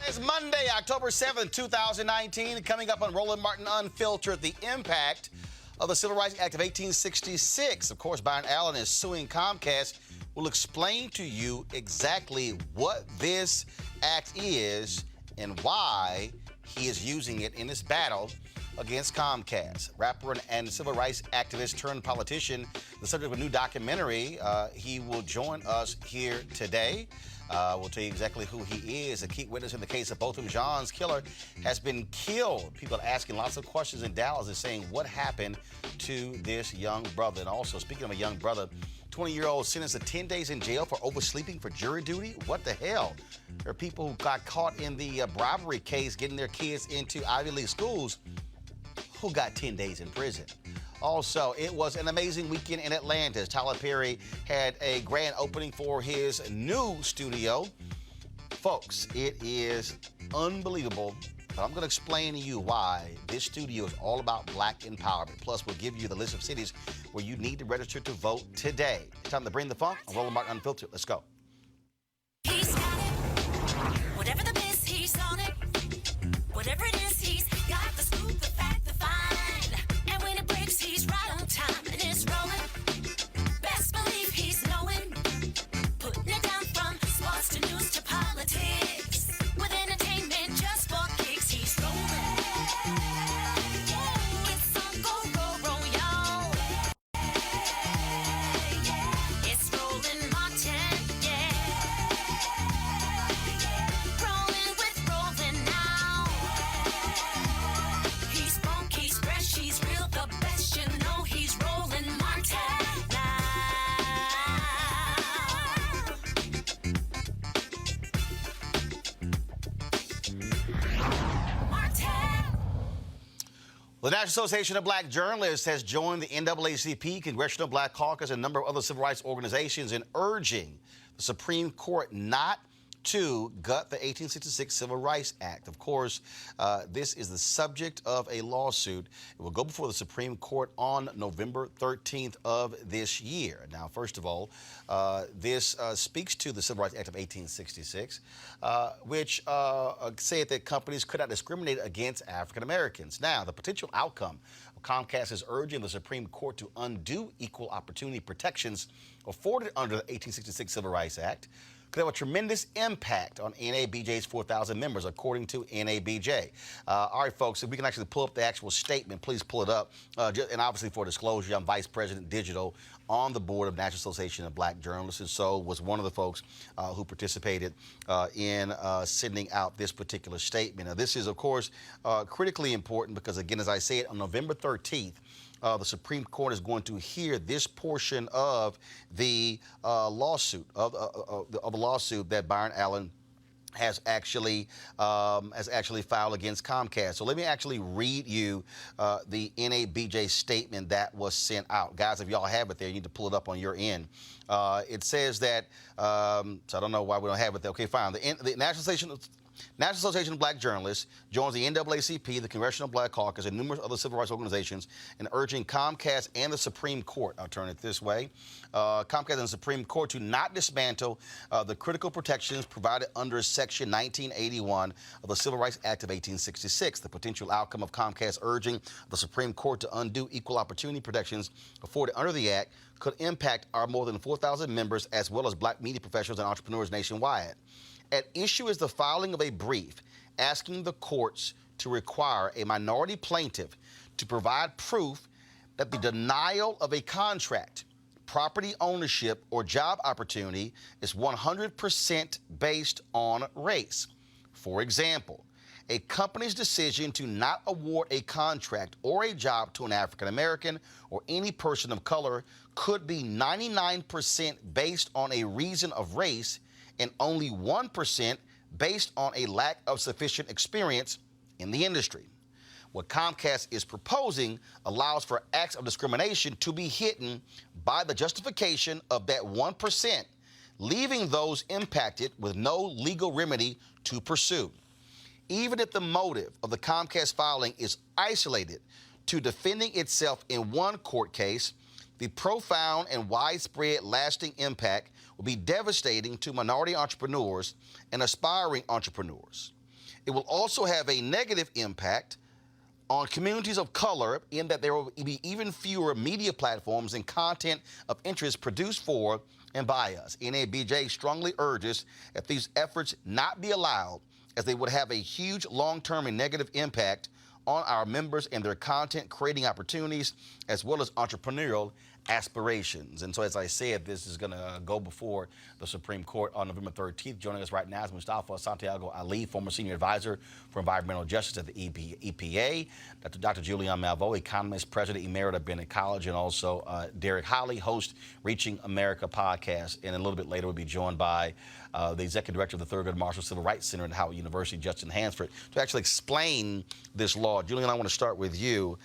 It's Monday, October 7th, 2019. Coming up on Roland Martin Unfiltered, the impact of the Civil Rights Act of 1866. Of course, Byron Allen is suing Comcast. We'll explain to you exactly what this act is and why he is using it in this battle against Comcast. Rapper and civil rights activist turned politician, the subject of a new documentary. He will join us here today. We'll tell you exactly who he is. A key witness in the case of Botham Jean's killer has been killed. People are asking lots of questions in Dallas and saying what happened to this young brother. And also, speaking of a young brother, 20-year-old sentenced to 10 days in jail for oversleeping for jury duty. What the hell? There are people who got caught in the bribery case getting their kids into Ivy League schools who got 10 days in prison. Also, it was an amazing weekend in Atlanta. Tyler Perry had a grand opening for his new studio. Folks, it is unbelievable, but I'm going to explain to you why this studio is all about black empowerment. Plus, we'll give you the list of cities where you need to register to vote today. It's time to bring the funk on Roland Martin Unfiltered. Let's go. He's got it. Whatever the miss, he's on it. Whatever it is, he's got the scoop, the fact, the find. And when it breaks, he's right on time and it's rolling. Best believe he's knowing. Putting it down from sports to news to politics. With entertainment just for kicks, he's rolling. It's on go, y'all. It's Roland Martin, rolling with Roland now. He's funk, he's fresh, he's real, the best, you know he's Roland Martin now. Martin. The National Association of Black Journalists has joined the NAACP, Congressional Black Caucus, and a number of other civil rights organizations in urging the Supreme Court not to gut the 1866 Civil Rights Act. Of course, this is the subject of a lawsuit. It will go before the Supreme Court on November 13th of this year. Now, first of all, this speaks to the Civil Rights Act of 1866, which said that companies could not discriminate against African Americans. Now, the potential outcome of Comcast is urging the Supreme Court to undo equal opportunity protections afforded under the 1866 Civil Rights Act could have a tremendous impact on NABJ's 4,000 members, according to NABJ. All right, folks, if we can actually pull up the actual statement, please pull it up. And obviously, for disclosure, I'm Vice President Digital on the board of National Association of Black Journalists, and so was one of the folks who participated in sending out this particular statement. Now, this is, of course, critically important because, again, as I said, on November 13th, the Supreme Court is going to hear this portion of the lawsuit of the lawsuit that Byron Allen has actually filed against Comcast. So let me actually read you the NABJ statement that was sent out. Guys, if y'all have it there, you need to pull it up on your end. It says that, so I don't know why we don't have it there. Okay, fine. The National Association of Black Journalists joins the NAACP, the Congressional Black Caucus, and numerous other civil rights organizations in urging Comcast and the Supreme Court, I'll turn it this way, Comcast and the Supreme Court to not dismantle the critical protections provided under Section 1981 of the Civil Rights Act of 1866. The potential outcome of Comcast urging the Supreme Court to undo equal opportunity protections afforded under the Act could impact our more than 4,000 members as well as black media professionals and entrepreneurs nationwide. At issue is the filing of a brief asking the courts to require a minority plaintiff to provide proof that the denial of a contract, property ownership, or job opportunity is 100% based on race. For example, a company's decision to not award a contract or a job to an African American or any person of color could be 99% based on a reason of race and only 1% based on a lack of sufficient experience in the industry. What Comcast is proposing allows for acts of discrimination to be hidden by the justification of that 1%, leaving those impacted with no legal remedy to pursue. Even if the motive of the Comcast filing is isolated to defending itself in one court case, the profound and widespread lasting impact will be devastating to minority entrepreneurs and aspiring entrepreneurs. It will also have a negative impact on communities of color in that there will be even fewer media platforms and content of interest produced for and by us. NABJ strongly urges that these efforts not be allowed, as they would have a huge long-term and negative impact on our members and their content creating opportunities, as well as entrepreneurial aspirations. And so, as I said, this is going to go before the Supreme Court on November 13th. Joining us right now is Mustafa Santiago Ali, former senior advisor for environmental justice at the EPA, Dr. Julian Malveaux, economist, president emerita at Bennett College, and also Derek Holly, host Reaching America podcast. And a little bit later, we'll be joined by the executive director of the Thurgood Marshall Civil Rights Center at Howard University, Justin Hansford, to actually explain this law. Julian, I want to start with you.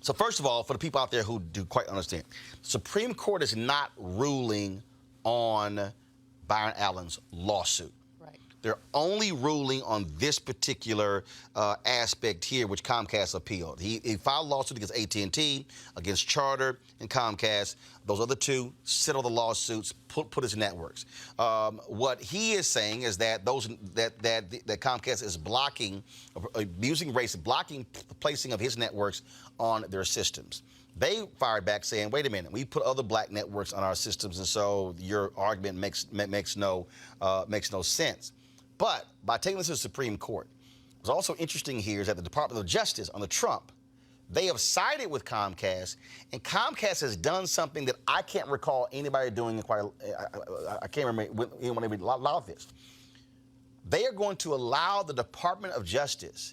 So first of all, for the people out there who do quite understand, the Supreme Court is not ruling on Byron Allen's lawsuit. Right. They're only ruling on this particular aspect here, which Comcast appealed. He filed a lawsuit against AT&T, against Charter and Comcast. Those other two settle the lawsuits, put his networks. What he is saying is that that Comcast is blocking, using race, blocking the placing of his networks on their systems. They fired back saying, wait a minute, we put other black networks on our systems, and so your argument makes no sense. But by taking this to the Supreme Court, what's also interesting here is that the Department of Justice under Trump, they have sided with Comcast, and Comcast has done something that I can't recall anybody doing. I can't remember when anyone ever allowed this. They are going to allow the Department of Justice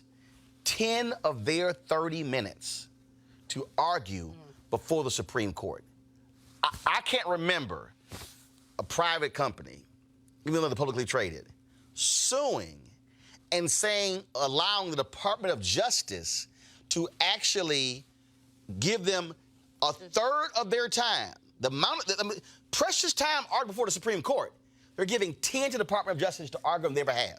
10 of their 30 minutes to argue before the Supreme Court. I can't remember a private company, even though they're publicly traded, suing and saying, allowing the Department of Justice to actually give them a third of their time, the amount of precious time argued before the Supreme Court. They're giving 10 to the Department of Justice to argue on their behalf.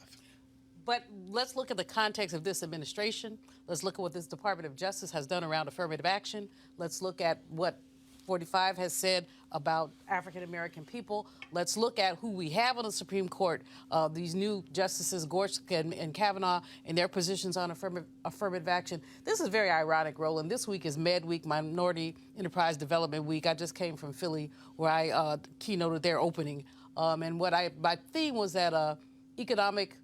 But let's look at the context of this administration. Let's look at what this Department of Justice has done around affirmative action. Let's look at what 45 has said about African-American people. Let's look at who we have on the Supreme Court, these new justices, Gorsuch and Kavanaugh, and their positions on affirmative action. This is very ironic, Roland. This week is Med Week, Minority Enterprise Development Week. I just came from Philly, where I keynoted their opening. And my theme was that economic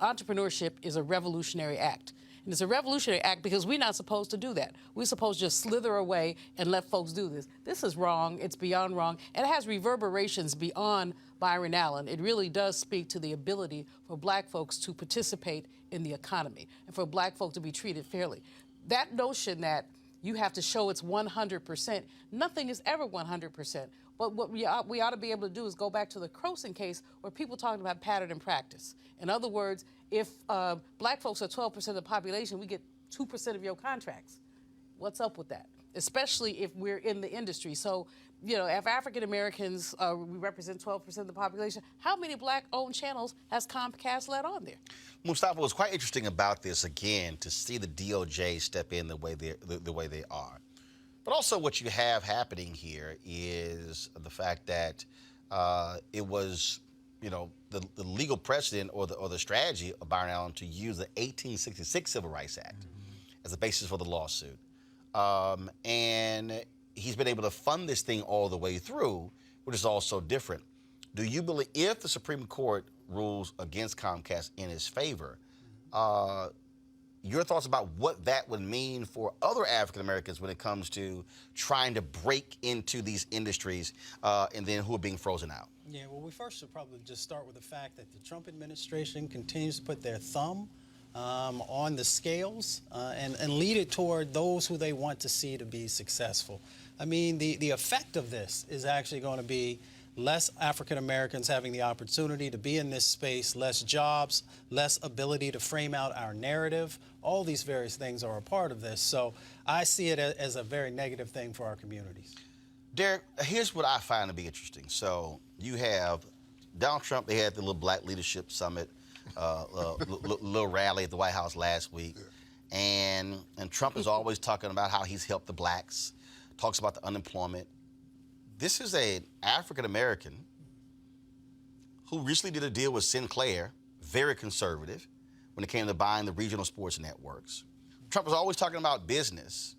entrepreneurship is a revolutionary act. And it's a revolutionary act because we're not supposed to do that. We're supposed to just slither away and let folks do this. This is wrong. It's beyond wrong. And it has reverberations beyond Byron Allen. It really does speak to the ability for black folks to participate in the economy and for black folk to be treated fairly. That notion that you have to show it's 100%, nothing is ever 100%. But what we ought to be able to do is go back to the Croson case where people talking about pattern and practice. In other words, if black folks are 12% of the population, we get 2% of your contracts. What's up with that? Especially if we're in the industry. So, you know, if African Americans, we represent 12% of the population, how many black-owned channels has Comcast let on there? Mustafa, what's quite interesting about this, again, to see the DOJ step in the way they are. But also what you have happening here is the fact that it was, you know, the legal precedent or the strategy of Byron Allen to use the 1866 Civil Rights Act as the basis for the lawsuit. And he's been able to fund this thing all the way through, which is also different. Do you believe, if the Supreme Court rules against Comcast in his favor, your thoughts about what that would mean for other African Americans when it comes to trying to break into these industries and then who are being frozen out? Yeah, well, we first should probably just start with the fact that the Trump administration continues to put their thumb on the scales and lead it toward those who they want to see to be successful. I mean, the effect of this is actually going to be less African Americans having the opportunity to be in this space, less jobs, less ability to frame out our narrative. All these various things are a part of this. So I see it as a very negative thing for our communities. Derek, here's what I find to be interesting. So you have Donald Trump, they had the little Black Leadership Summit, little rally at the White House last week. And Trump is always talking about how he's helped the blacks, talks about the unemployment. This is an African American who recently did a deal with Sinclair, very conservative when it came to buying the regional sports networks. Trump was always talking about business.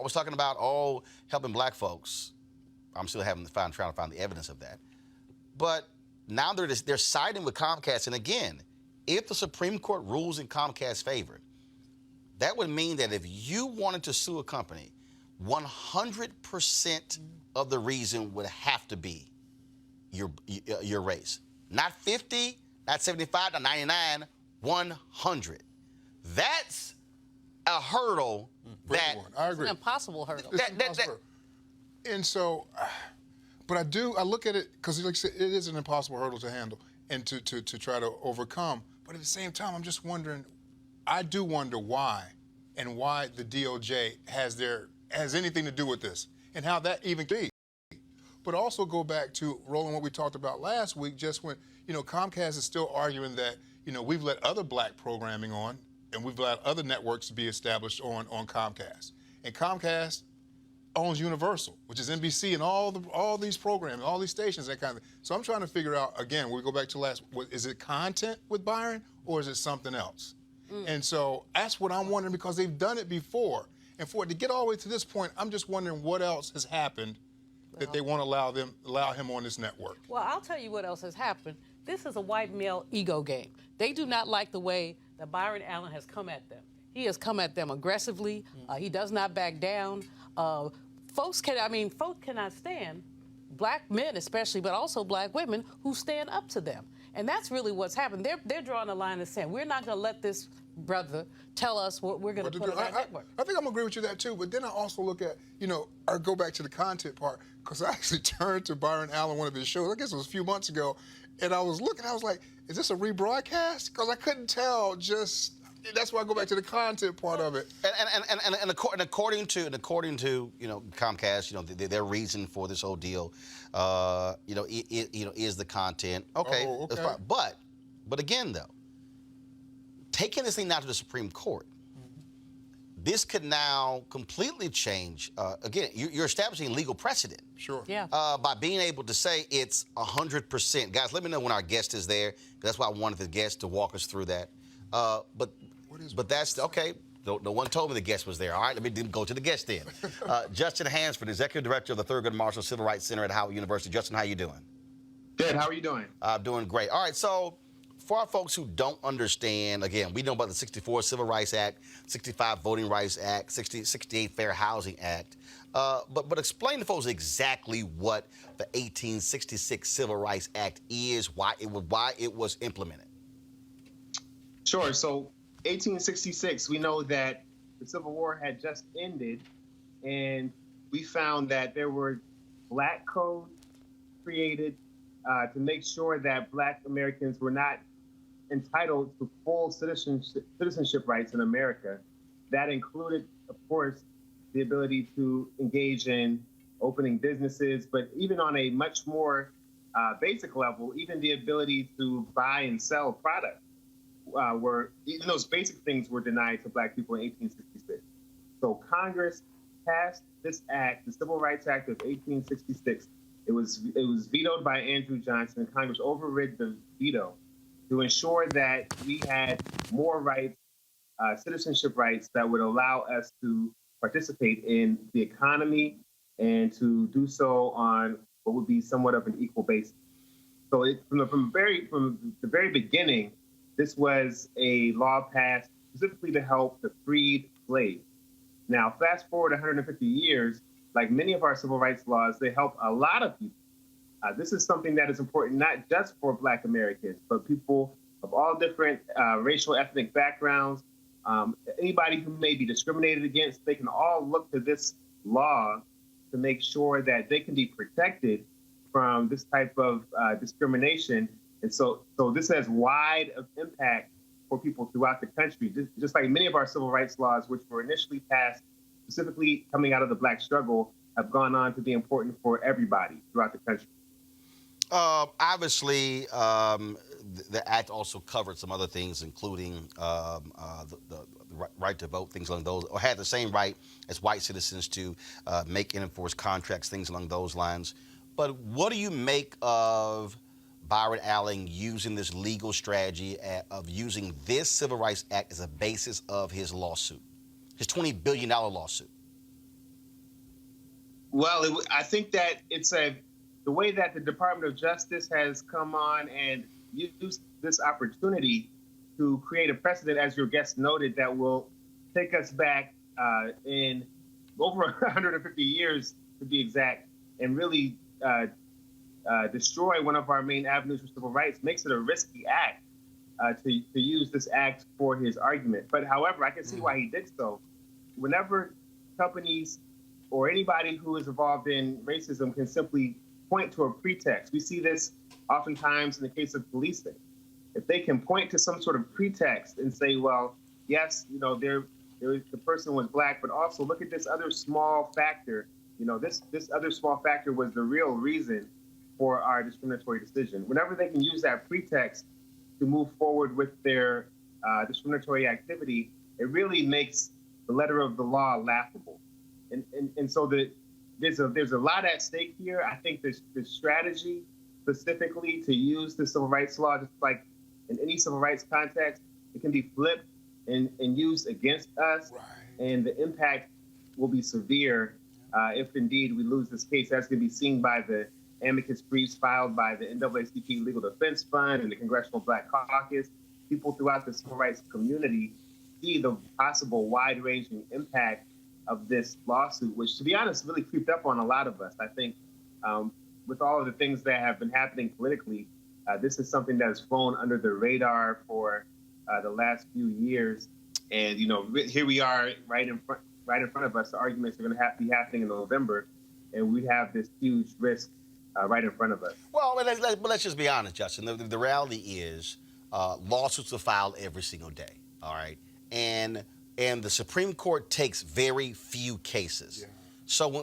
Was talking about, helping black folks. I'm still trying to find the evidence of that. But now they're siding with Comcast. And again, if the Supreme Court rules in Comcast's favor, that would mean that if you wanted to sue a company, 100% of the reason would have to be your race. Not 50, not 75, not 99, 100. That's a hurdle that I agree. It's an impossible hurdle. It's impossible. And so, but I look at it, because like I said, it is an impossible hurdle to handle and to try to overcome. But at the same time, I'm just wondering, I do wonder why the DOJ has anything to do with this and how that even be. But also go back to, Roland, what we talked about last week, just when, Comcast is still arguing that, we've let other black programming on and we've allowed other networks to be established on Comcast. And Comcast owns Universal, which is NBC and all these programs, all these stations, that kind of thing. So I'm trying to figure out, again, we go back to is it content with Byron or is it something else? And so that's what I'm wondering, because they've done it before. And for it to get all the way to this point, I'm just wondering what else has happened that they won't allow him on this network. Well, I'll tell you what else has happened. This is a white male ego game. They do not like the way that Byron Allen has come at them. He has come at them aggressively. He does not back down. Folks cannot stand black men especially, but also black women who stand up to them. And that's really what's happened. They're drawing a line and saying, we're not going to let this brother tell us what we're going to put on our network. I think I'm going to agree with you that too, but then I also look at, I go back to the content part, because I actually turned to Byron Allen, one of his shows, I guess it was a few months ago, and I was looking, I was like, is this a rebroadcast? Because I couldn't tell, that's why I go back to the content part of it. And according to Comcast, their reason for this whole deal, is the content. Okay, Oh, okay. That's fine. But again, though, taking this thing now to the Supreme Court, this could now completely change. Again, you're establishing legal precedent. Sure. Yeah. By being able to say it's 100%. Guys, let me know when our guest is there. That's why I wanted the guest to walk us through that. But that's okay. No one told me the guest was there. All right, let me go to the guest then. Justin Hansford, Executive Director of the Thurgood Marshall Civil Rights Center at Howard University. Justin, how you doing? Good. How are you doing? I'm doing great. All right, so for our folks who don't understand, again, we know about the 64 Civil Rights Act, 65 Voting Rights Act, 68 Fair Housing Act. But explain to folks exactly what the 1866 Civil Rights Act is, why it was implemented. Sure. So 1866, we know that the Civil War had just ended, and we found that there were black codes created to make sure that black Americans were not entitled to full citizenship rights in America. That included, of course, the ability to engage in opening businesses, but even on a much more basic level, even the ability to buy and sell products. Even those basic things were denied to black people in 1866. So Congress passed this act, the Civil Rights Act of 1866. It was vetoed by Andrew Johnson, and Congress overrid the veto to ensure that we had more rights, citizenship rights, that would allow us to participate in the economy and to do so on what would be somewhat of an equal basis. So from the very beginning, this was a law passed specifically to help the freed slaves. Now, fast forward 150 years, like many of our civil rights laws, they help a lot of people. This is something that is important not just for Black Americans, but people of all different racial, ethnic backgrounds. Anybody who may be discriminated against, they can all look to this law to make sure that they can be protected from this type of discrimination. And so this has wide impact for people throughout the country, just like many of our civil rights laws, which were initially passed specifically coming out of the Black struggle, have gone on to be important for everybody throughout the country. Obviously, the act also covered some other things, including the right to vote, things along those, or had the same right as white citizens to make and enforce contracts, things along those lines. But what do you make of Byron Allen using this legal strategy of using this Civil Rights Act as a basis of his lawsuit, his $20 billion lawsuit? Well, I think that the way that the Department of Justice has come on and used this opportunity to create a precedent, as your guest noted, that will take us back in over 150 years, to be exact, and really destroy one of our main avenues for civil rights, makes it a risky act to use this act for his argument. But however, I can see why he did so. Whenever companies or anybody who is involved in racism can simply point to a pretext, we see this oftentimes in the case of policing. If they can point to some sort of pretext and say, well, yes, the person was black, but also look at this other small factor. This other small factor was the real reason for our discriminatory decision. Whenever they can use that pretext to move forward with their discriminatory activity, it really makes the letter of the law laughable. And so there's a lot at stake here. I think the strategy specifically to use the civil rights law, just like in any civil rights context, it can be flipped and used against us. Right. And the impact will be severe if indeed we lose this case. That's going to be seen by the amicus briefs filed by the NAACP Legal Defense Fund and the Congressional Black Caucus. People throughout the civil rights community see the possible wide-ranging impact of this lawsuit, which, to be honest, really creeped up on a lot of us. I think with all of the things that have been happening politically, this is something that has flown under the radar for the last few years. And, here we are right in front of us. The arguments are going to be happening in November, and we have this huge risk right in front of us. Well, but let's just be honest, Justin. The reality is lawsuits are filed every single day, all right? And the Supreme Court takes very few cases. Yeah.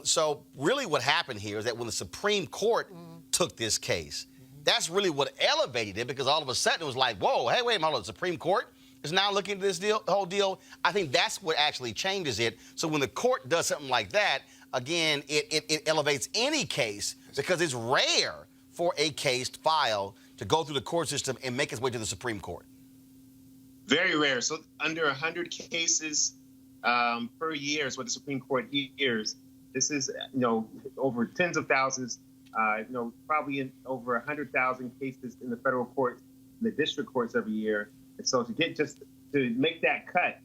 So really what happened here is that when the Supreme Court took this case, that's really what elevated it, because all of a sudden it was like, whoa, hey, wait a minute, the Supreme Court is now looking at this whole deal. I think that's what actually changes it. So when the court does something like that, again, it elevates any case, because it's rare for a case file to go through the court system and make its way to the Supreme Court. Very rare. So under 100 cases per year is what the Supreme Court hears. This is, over tens of thousands, probably in over 100,000 cases in the federal courts, in the district courts every year. And so to make that cut,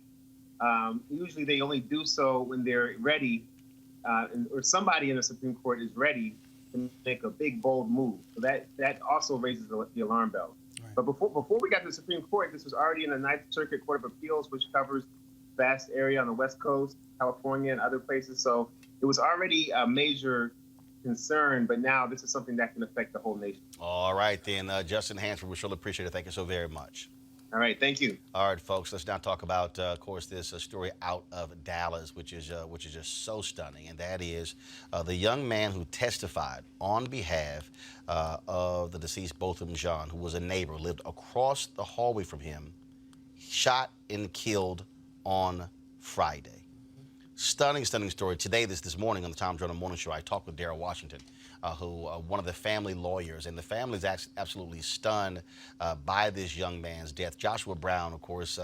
usually they only do so when they're ready, or somebody in the Supreme Court is ready to make a big, bold move. So that also raises the alarm bell. Right. But before we got to the Supreme Court, this was already in the Ninth Circuit Court of Appeals, which covers a vast area on the West Coast, California, and other places. So it was already a major concern, but now this is something that can affect the whole nation. All right, then, Justin Hansford, we surely appreciate it. Thank you so very much. All right, thank you. All right, folks, let's now talk about, of course, this story out of Dallas, which is just so stunning, and that is the young man who testified on behalf of the deceased Botham Jean, who was a neighbor, lived across the hallway from him, shot and killed on Friday. Stunning story. Today, this morning on the Tom Joyner Morning Show, I talked with Darrell Washington, who one of the family lawyers, and the family is absolutely stunned by this young man's death. Joshua Brown, of course,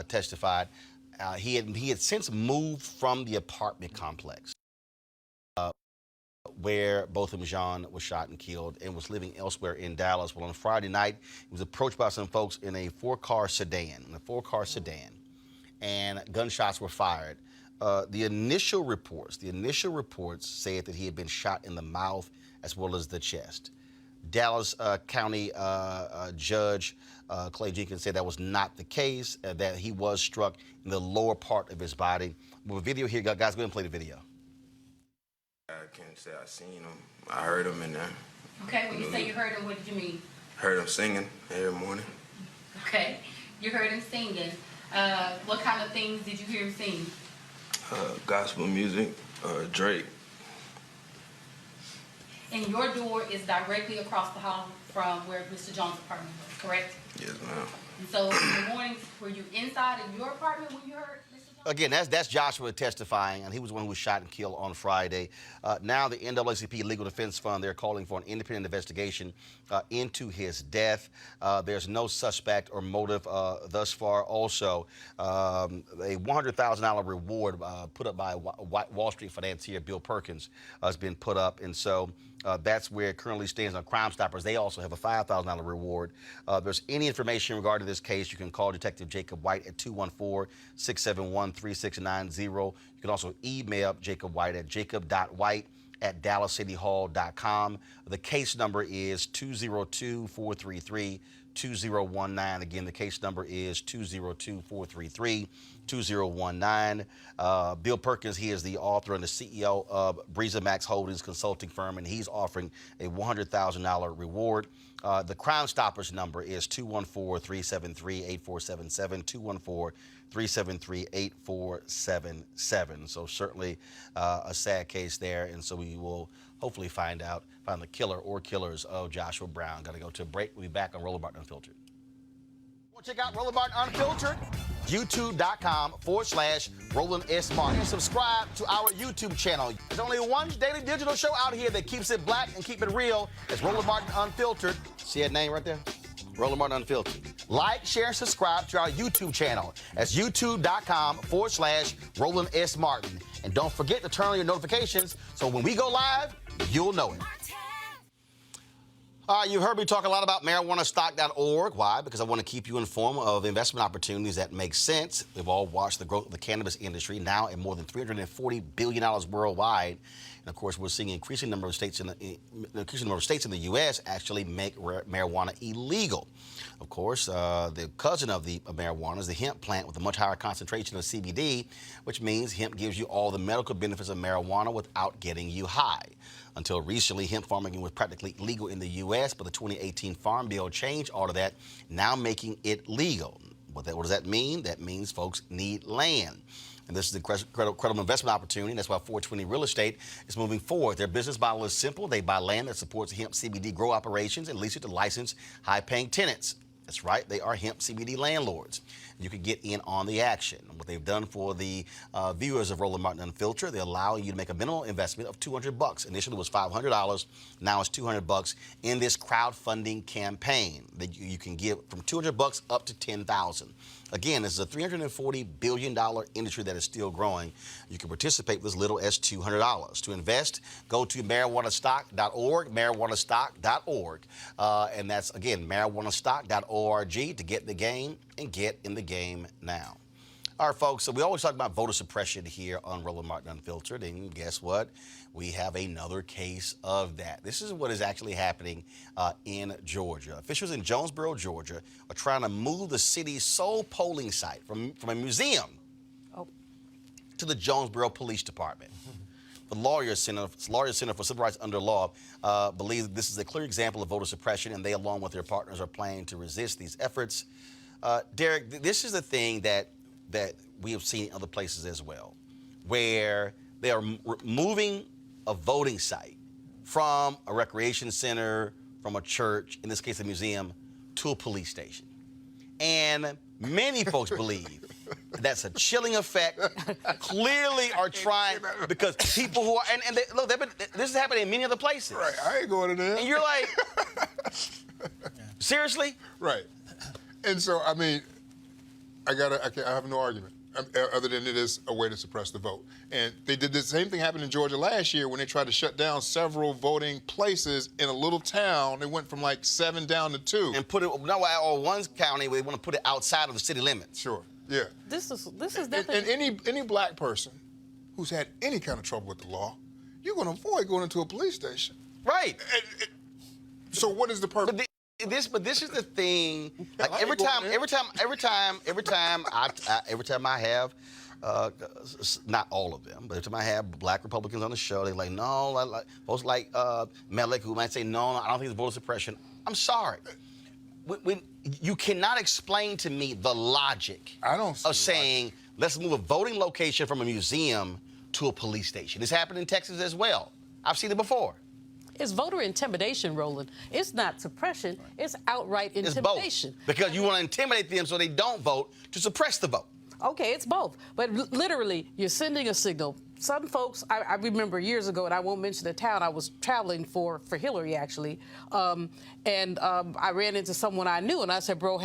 testified. He had since moved from the apartment complex where Botham Jean was shot and killed, and was living elsewhere in Dallas. Well, on Friday night, he was approached by some folks in a four-car sedan, and gunshots were fired. The initial reports said that he had been shot in the mouth as well as the chest. Dallas County Judge Clay Jenkins said that was not the case, that he was struck in the lower part of his body. We have a video here, guys. Go ahead and play the video. I can't say I seen him. I heard him in there. Okay, when you say you heard him, what did you mean? Heard him singing every morning. Okay, you heard him singing. What kind of things did you hear him sing? Gospel music, Drake. And your door is directly across the hall from where Mr. John's apartment was, correct? Yes, ma'am. And so in the mornings, were you inside in your apartment when you heard Mr. John? Again, that's Joshua testifying, and he was the one who was shot and killed on Friday. Now the NAACP Legal Defense Fund, they're calling for an independent investigation into his death. There's no suspect or motive thus far. Also, a $100,000 reward put up by Wall Street financier Bill Perkins has been put up, and so that's where it currently stands on Crime Stoppers. They also have a $5,000 reward. If there's any information regarding this case, you can call Detective Jacob White at 214-671-3690. You can also email Jacob White at jacob.white@dallascityhall.com. The case number is 202-433-2019. Again, the case number is 202-433-2019. Bill Perkins, he is the author and the CEO of Breeza Max Holdings consulting firm, and he's offering a $100,000 reward. The Crime Stoppers number is 214-373-8477, 214-373-8477. So certainly a sad case there, and so we will hopefully find the killer or killers of Joshua Brown. Got to go to a break. We'll be back on Roland Martin Unfiltered. Check out Roland Martin Unfiltered, youtube.com/Roland S. Martin. And subscribe to our YouTube channel. There's only one daily digital show out here that keeps it black and keep it real. It's Roland Martin Unfiltered. See that name right there? Roland Martin Unfiltered. Like, share, subscribe to our YouTube channel. That's youtube.com/Roland S. Martin. And don't forget to turn on your notifications so when we go live, you'll know it. You heard me talk a lot about marijuanastock.org. Why? Because I want to keep you informed of investment opportunities that make sense. We've all watched the growth of the cannabis industry, now at more than $340 billion worldwide. And of course, we're seeing an increasing number of states in the U.S. actually make marijuana illegal. Of course, the cousin of the marijuana is the hemp plant with a much higher concentration of CBD, which means hemp gives you all the medical benefits of marijuana without getting you high. Until recently, hemp farming was practically illegal in the U.S., but the 2018 Farm Bill changed all of that, now making it legal. What does that mean? That means folks need land. And this is a credible investment opportunity. That's why 420 Real Estate is moving forward. Their business model is simple. They buy land that supports hemp CBD grow operations and lease it to licensed, high-paying tenants. That's right, they are hemp CBD landlords. You can get in on the action. What they've done for the viewers of Roland Martin Unfiltered, they allow you to make a minimal investment of $200. Initially it was $500, now it's $200 in this crowdfunding campaign that you can give from $200 up to $10,000. Again, this is a $340 billion industry that is still growing. You can participate with as little as $200. To invest, go to marijuanastock.org, marijuanastock.org. And that's, again, marijuanastock.org to get in the game and get in the game now. All right, folks, so we always talk about voter suppression here on Roland Martin Unfiltered, and guess what? We have another case of that. This is what is actually happening in Georgia. Officials in Jonesboro, Georgia, are trying to move the city's sole polling site from a museum to the Jonesboro Police Department. The Lawyers Center for Civil Rights Under Law believes this is a clear example of voter suppression, and they, along with their partners, are planning to resist these efforts. Derek, this is the thing that we have seen in other places as well, where they are moving a voting site from a recreation center, from a church, in this case a museum, to a police station. And many folks believe that's a chilling effect. Clearly are trying, because people who are, and they, look, this is happening in many other places. Right, I ain't going to there. And you're like, seriously? Right. And so, I mean, I have no argument, other than it is a way to suppress the vote. And they did the same thing happened in Georgia last year when they tried to shut down several voting places in a little town. They went from like 7 down to 2. And put it, or one county, they want to put it outside of the city limits. Sure, yeah. This is nothing. And any black person who's had any kind of trouble with the law, you're going to avoid going into a police station. Right. So what is the purpose? But this is the thing. Like every time I have, not all of them, but every time I have black Republicans on the show, they're like, no, folks like Melick, who might say, no, I don't think it's voter suppression. I'm sorry. When you cannot explain to me the logic of saying, let's move a voting location from a museum to a police station. This happened in Texas as well. I've seen it before. It's voter intimidation, Roland. It's not suppression. It's outright intimidation. It's both. Because you want to intimidate them so they don't vote to suppress the vote. Okay, it's both. But literally, you're sending a signal. Some folks, I remember years ago, and I won't mention the town, I was traveling for Hillary, actually, and I ran into someone I knew, and I said, bro,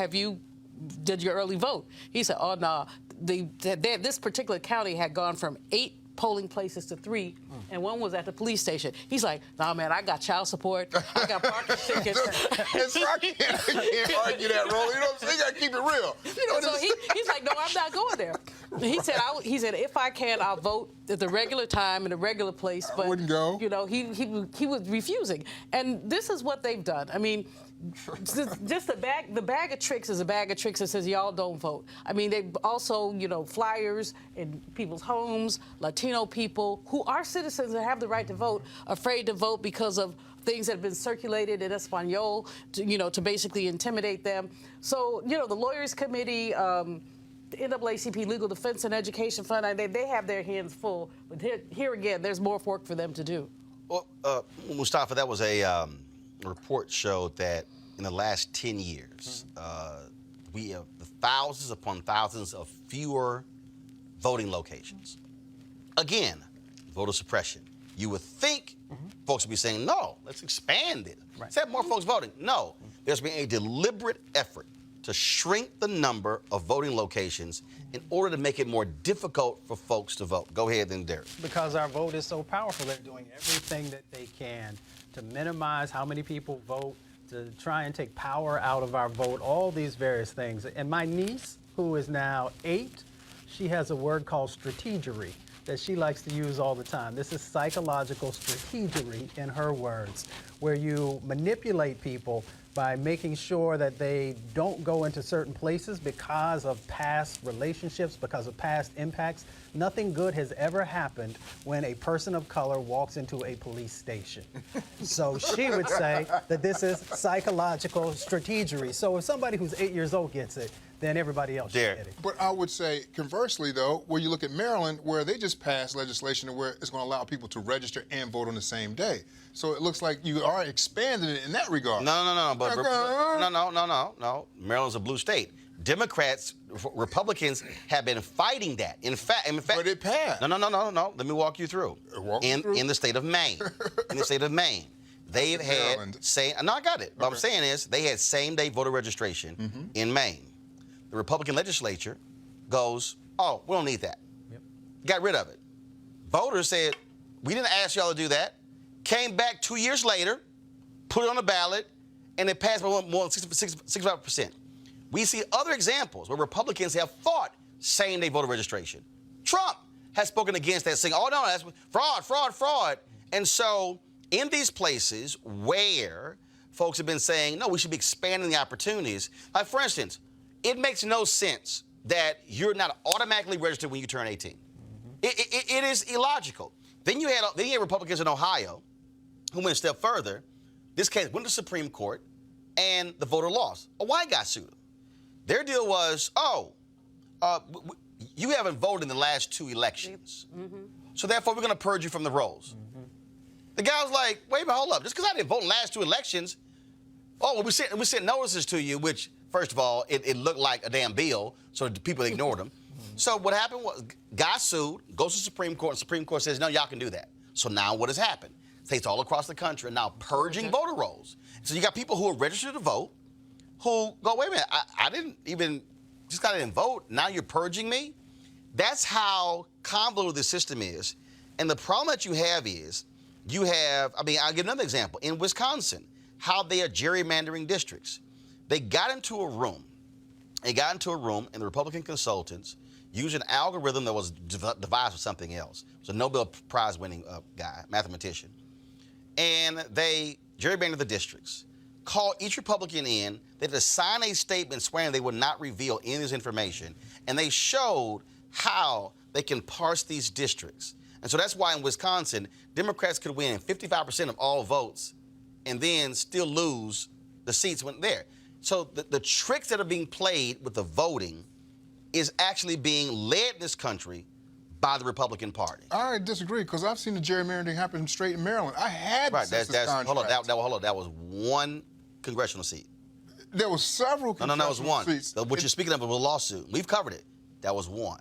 did your early vote? He said, oh, no. This particular county had gone from 8 polling places to 3, and one was at the police station. He's like, nah, man, I got child support, I got parking tickets. I can't argue that, Roland. You know what I'm saying? You got to keep it real. So he's like, no, I'm not going there. He said, if I can, I'll vote at the regular time in a regular place. But I wouldn't go. You know, he was refusing. And this is what they've done. I mean, just the bag of tricks is a bag of tricks that says y'all don't vote. I mean, they also, flyers in people's homes, Latino people who are citizens and have the right to vote, afraid to vote because of things that have been circulated in Espanol, to basically intimidate them. So, the Lawyers Committee, the NAACP Legal Defense and Education Fund, they have their hands full. But here again, there's more work for them to do. Well, Mustafa, that was a report showed that in the last 10 years, we have thousands upon thousands of fewer voting locations. Again, voter suppression. You would think folks would be saying, no, let's expand it. Let's have more folks voting. No, there's been a deliberate effort to shrink the number of voting locations in order to make it more difficult for folks to vote. Go ahead then, Derek. Because our vote is so powerful, they're doing everything that they can to minimize how many people vote, to try and take power out of our vote, all these various things. And my niece, who is now 8, she has a word called strategery that she likes to use all the time. This is psychological strategery in her words, where you manipulate people by making sure that they don't go into certain places because of past relationships, because of past impacts. Nothing good has ever happened when a person of color walks into a police station. So she would say that this is psychological strategery. So if somebody who's 8 years old gets it, then everybody else should get it. But I would say, conversely, though, where you look at Maryland, where they just passed legislation where it's going to allow people to register and vote on the same day. So it looks like you are expanding it in that regard. No. No. Maryland's a blue state. Democrats, Republicans have been fighting that. In fact, but it passed. No. Let me walk you through. In the state of Maine. In the state of Maine. They've had I got it. What I'm saying is they had same-day voter registration in Maine. The Republican legislature goes, oh, we don't need that. Got rid of it. Voters said, we didn't ask y'all to do that. Came back 2 years later, put it on the ballot, and it passed by more than 65%. We see other examples where Republicans have fought same-day voter registration. Trump has spoken against that, saying, oh, no, that's fraud. And so in these places where folks have been saying, no, we should be expanding the opportunities. Like, for instance, it makes no sense that you're not automatically registered when you turn 18. It is illogical. Then you had Republicans in Ohio who went a step further. This case went to the Supreme Court, and the voter lost. A white guy sued them. Their deal was, you haven't voted in the last 2 elections, so therefore we're going to purge you from the rolls. The guy was like, wait a minute, hold up. Just because I didn't vote in the last 2 elections, we sent notices to you, which, first of all, it looked like a damn bill, so people ignored him. So what happened was, guy sued, goes to the Supreme Court, and the Supreme Court says, no, y'all can do that. So now what has happened? States all across the country are now purging voter rolls. So you got people who are registered to vote who go, wait a minute, I didn't vote, now you're purging me? That's how convoluted the system is. And the problem that you have is, I'll give another example. In Wisconsin, how they are gerrymandering districts. They got into a room, and the Republican consultants used an algorithm that was devised for something else. It was a Nobel Prize-winning guy, mathematician. And they gerrymandered the districts, called each Republican in, they had to sign a statement swearing they would not reveal any of this information, and they showed how they can parse these districts. And so that's why in Wisconsin, Democrats could win 55% of all votes and then still lose the seats when there. So the tricks that are being played with the voting is actually being led in this country by the Republican Party. I disagree, because I've seen the gerrymandering happen straight in Maryland. I had census contracts. Hold on, that was one congressional seat. There was several congressional that was one. seats. What you're speaking of was a lawsuit. We've covered it. That was one.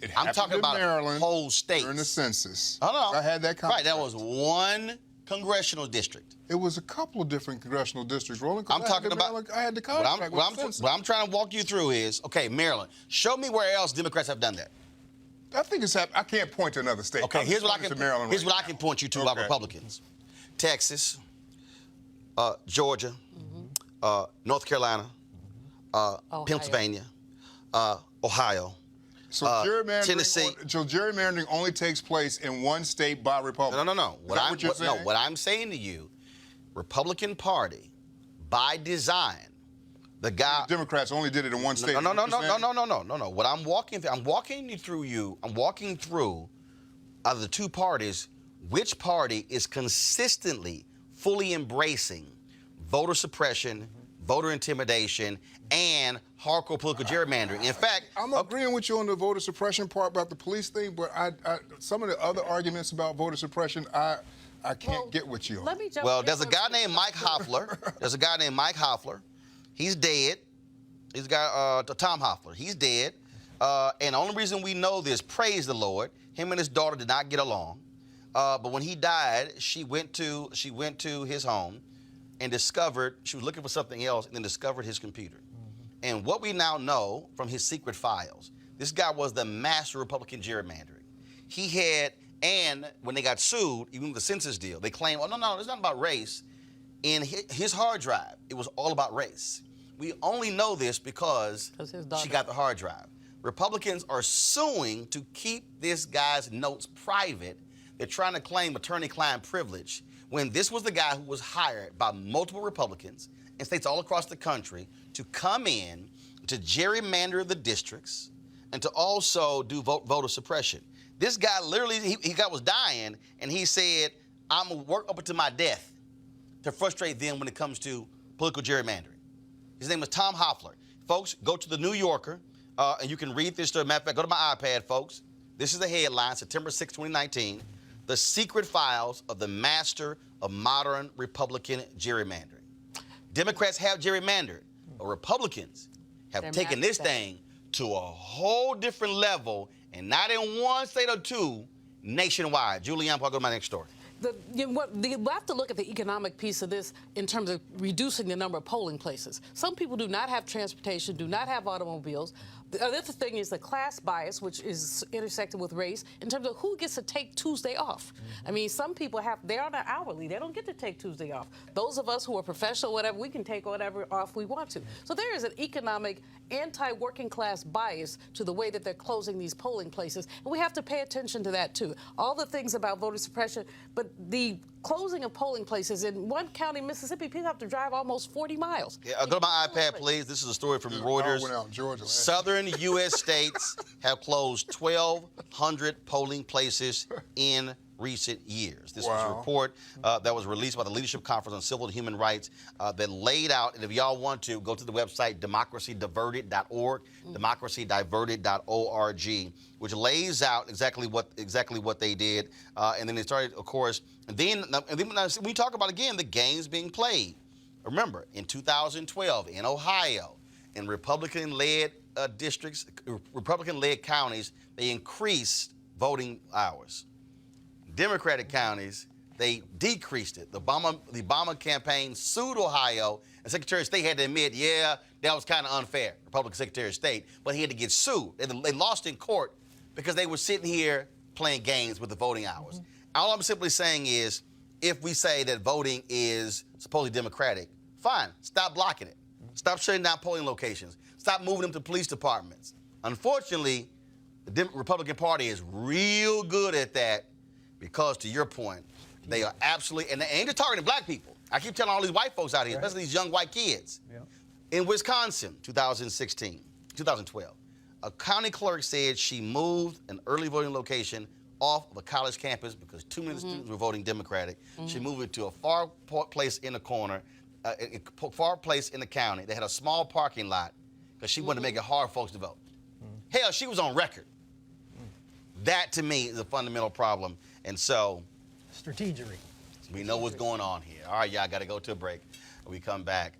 It I'm happened talking in about Maryland whole states. during the census. Oh, no. I had that Right, contract. that was one congressional district. It was a couple of different congressional districts, Roland. 'Cause I'm talking about. I had the what contract with the census. what I'm trying to walk you through is, okay, Maryland. Show me where else Democrats have done that. I think it's happened. I can't point to another state. Okay, I'm here's just what I pointing can. to Maryland Here's right what I can now. point you to about Okay. Republicans: Texas, Georgia, North Carolina, Pennsylvania, Ohio. So gerrymandering, Tennessee. So gerrymandering only takes place in one state by Republicans. No. Is that what you're saying? What I'm saying to you, Republican Party, by design, the guy. The Democrats only did it in one state. No. is what you're saying? What I'm walking through out of the two parties, which party is consistently fully embracing voter suppression, voter intimidation, and hardcore political gerrymandering. In fact, I'm agreeing with you on the voter suppression part about the police thing, but some of the other arguments about voter suppression, I can't get with you on. Let me jump well, in there's a on guy something. named Mike Hoffler. He's dead. He's got Tom Hoffler. He's dead. And the only reason we know this, praise the Lord, him and his daughter did not get along. But when he died, she went to his home and discovered she was looking for something else, and then discovered his computer. And what we now know from his secret files, this guy was the master Republican gerrymandering. He had, and when they got sued, even with the census deal, they claimed, oh, no, it's not about race. In his hard drive, it was all about race. We only know this because she got the hard drive. Republicans are suing to keep this guy's notes private. They're trying to claim attorney-client privilege when this was the guy who was hired by multiple Republicans in states all across the country to come in, to gerrymander the districts, and to also do voter suppression. This guy literally, he was dying, and he said, I'm going to work up until my death to frustrate them when it comes to political gerrymandering. His name is Tom Hoffler. Folks, go to the New Yorker, and you can read this story. Matter of fact, go to my iPad, folks. This is the headline, September 6, 2019. The secret files of the master of modern Republican gerrymandering. Democrats have gerrymandered, but Republicans have taken this thing to a whole different level, and not in one state or two, nationwide. Julianne, I'll go to my next story. You have to look at the economic piece of this in terms of reducing the number of polling places. Some people do not have transportation, do not have automobiles. The other thing is the class bias, which is intersected with race, in terms of who gets to take Tuesday off. I mean, some people they're on an hourly. They don't get to take Tuesday off. Those of us who are professional, whatever, we can take whatever off we want to. So there is an economic anti-working class bias to the way that they're closing these polling places. And we have to pay attention to that, too. All the things about voter suppression, but the closing of polling places in one county, Mississippi, people have to drive almost 40 miles. Yeah, go to my iPad, please. This is a story from Reuters. Went out in Georgia last Southern U.S. states have closed 1,200 polling places in recent years. This was a report that was released by the Leadership Conference on Civil and Human Rights that laid out, and if y'all want to, go to the website democracydiverted.org, democracydiverted.org, which lays out exactly what they did. And then they started, of course, and then we talk about, again, the games being played. Remember, in 2012, in Ohio, in Republican-led districts, Republican-led counties, they increased voting hours. Democratic counties, they decreased it. The Obama campaign sued Ohio, and Secretary of State had to admit, yeah, that was kind of unfair, Republican Secretary of State, but he had to get sued. They lost in court because they were sitting here playing games with the voting hours. All I'm simply saying is, if we say that voting is supposedly democratic, fine, stop blocking it. Stop shutting down polling locations. Stop moving them to police departments. Unfortunately, the Republican Party is real good at that because, to your point, they are absolutely, and they ain't just targeting black people. I keep telling all these white folks out here, especially these young white kids. In Wisconsin, 2012, a county clerk said she moved an early voting location off of a college campus because too many students were voting Democratic. She moved it to a far place in the corner, far place in the county. They had a small parking lot because she wanted to make it hard for folks to vote. Hell, she was on record. That, to me, is a fundamental problem. And so, Strategery. we know what's going on here. All right, y'all got to go to a break. When we come back,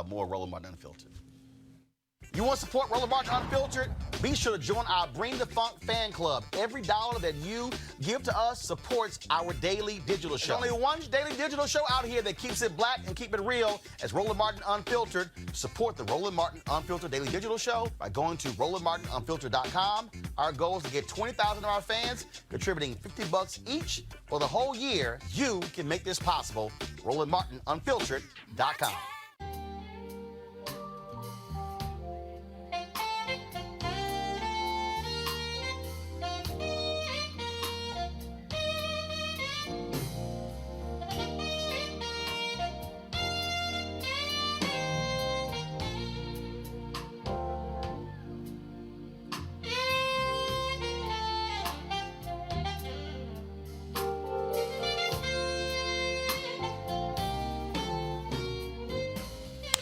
more Roland Martin Unfiltered. You want to support Roland Martin Unfiltered? Be sure to join our Bring the Funk fan club. Every dollar that you give to us supports our daily digital show. There's only one daily digital show out here that keeps it black and keep it real as Roland Martin Unfiltered. Support the Roland Martin Unfiltered daily digital show by going to RolandMartinUnfiltered.com. Our goal is to get 20,000 of our fans contributing $50 each for the whole year. You can make this possible. RolandMartinUnfiltered.com.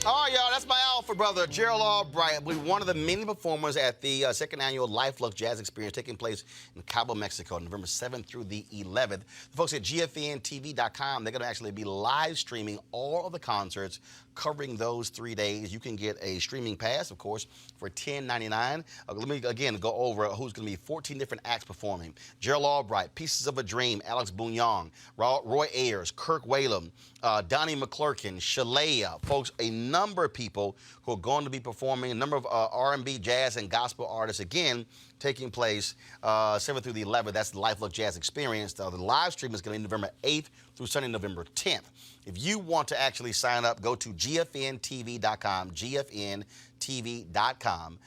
All right, y'all, that's my alpha brother, Gerald Albright. We're one of the many performers at the second annual Luxe Jazz Experience taking place in Cabo, Mexico, November 7th through the 11th. The folks at GFNTV.com, they're going to actually be live streaming all of the concerts covering those 3 days. You can get a streaming pass, of course, for $10.99. Let me, again, go over who's going to be 14 different acts performing. Gerald Albright, Pieces of a Dream, Alex Bouillon, Roy Ayers, Kirk Whalum, Donnie McClurkin, Shalea, folks, a number of people who are going to be performing, a number of R&B, jazz, and gospel artists, again, taking place 7th through the 11th. That's the Luxe Jazz Experience. The live stream is going to be November 8th through Sunday, November 10th. If you want to actually sign up, go to GFNTV.com, GFNTV.com,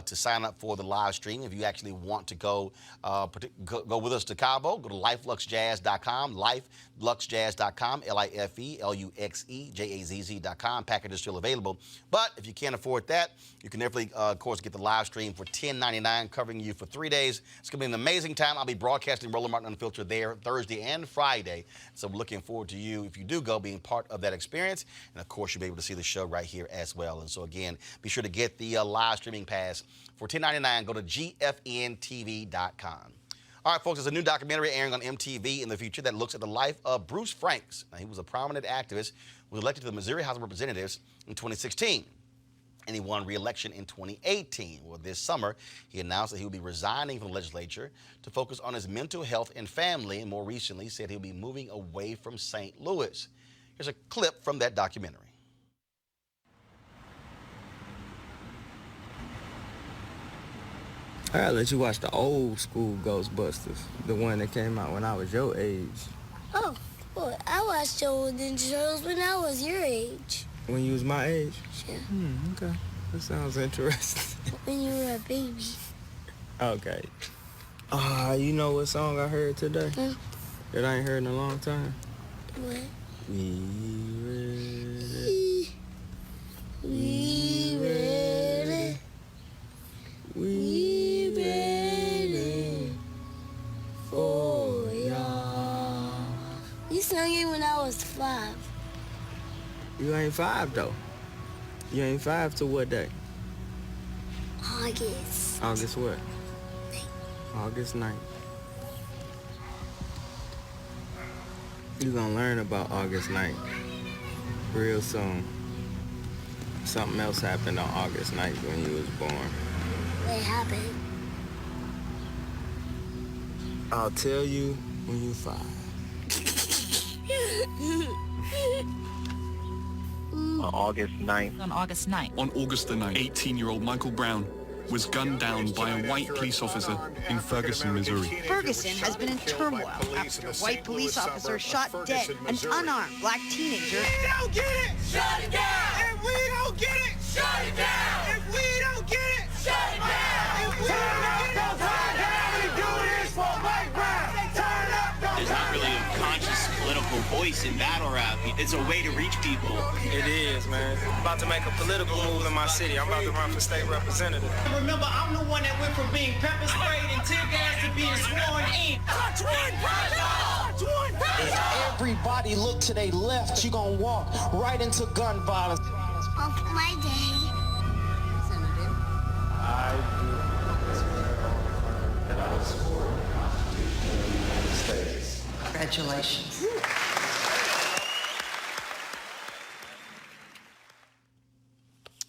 to sign up for the live stream. If you actually want to go with us to Cabo, go to LifeLuxeJazz.com, LifeLuxeJazz.com, LifeLuxeJazz.com. Package is still available. But if you can't afford that, you can definitely, of course, get the live stream for $10.99, covering you for 3 days. It's going to be an amazing time. I'll be broadcasting Roland Martin Unfiltered there Thursday and Friday. So we're looking forward to you, if you do go, being part of that experience. And, of course, you'll be able to see the show right here as well. And so, again, be sure to get the live streaming pass for $10.99. Go to GFNTV.com. All right, folks, there's a new documentary airing on MTV in the future that looks at the life of Bruce Franks. Now, he was a prominent activist who was elected to the Missouri House of Representatives in 2016. And he won re-election in 2018. Well, this summer, he announced that he would be resigning from the legislature to focus on his mental health and family, and more recently said he'll be moving away from St. Louis. Here's a clip from that documentary. I gotta let you watch the old school Ghostbusters, the one that came out when I was your age. Oh, well, I watched the old Ninja Turtles when I was your age. When you was my age? Yeah. Okay. That sounds interesting. When you were a baby. Okay. You know what song I heard today? Huh? That I ain't heard in a long time? What? We ready. We ready. We ready for y'all. You sung it when I was 5. You ain't 5 though. You ain't 5 to what day? August. August what? 9th. August 9th. You're gonna learn about August 9th real soon. Something else happened on August 9th when you was born. What happened? I'll tell you when you're 5. On August 9th. On August 9th. On August the 9th, 18-year-old Michael Brown was gunned down by a white police officer in Ferguson, Missouri. Ferguson has been in turmoil after a white police officer shot dead an unarmed black teenager. If we don't get it, shut it down. If we don't get it, shut it down. If we don't get it, shut it down. If we don't get it, turn down. We do this for Mike Brown. Turn up. There's not really a conscious political voice in battle rap. It's a way to reach people. It is, man. I'm about to make a political move in my city. I'm about to run for state representative. Remember, I'm the one that went from being pepper sprayed and tear gas to being sworn in. If everybody look to their left, you gonna walk right into gun violence. On my day. I do that I was born in the United States. Congratulations.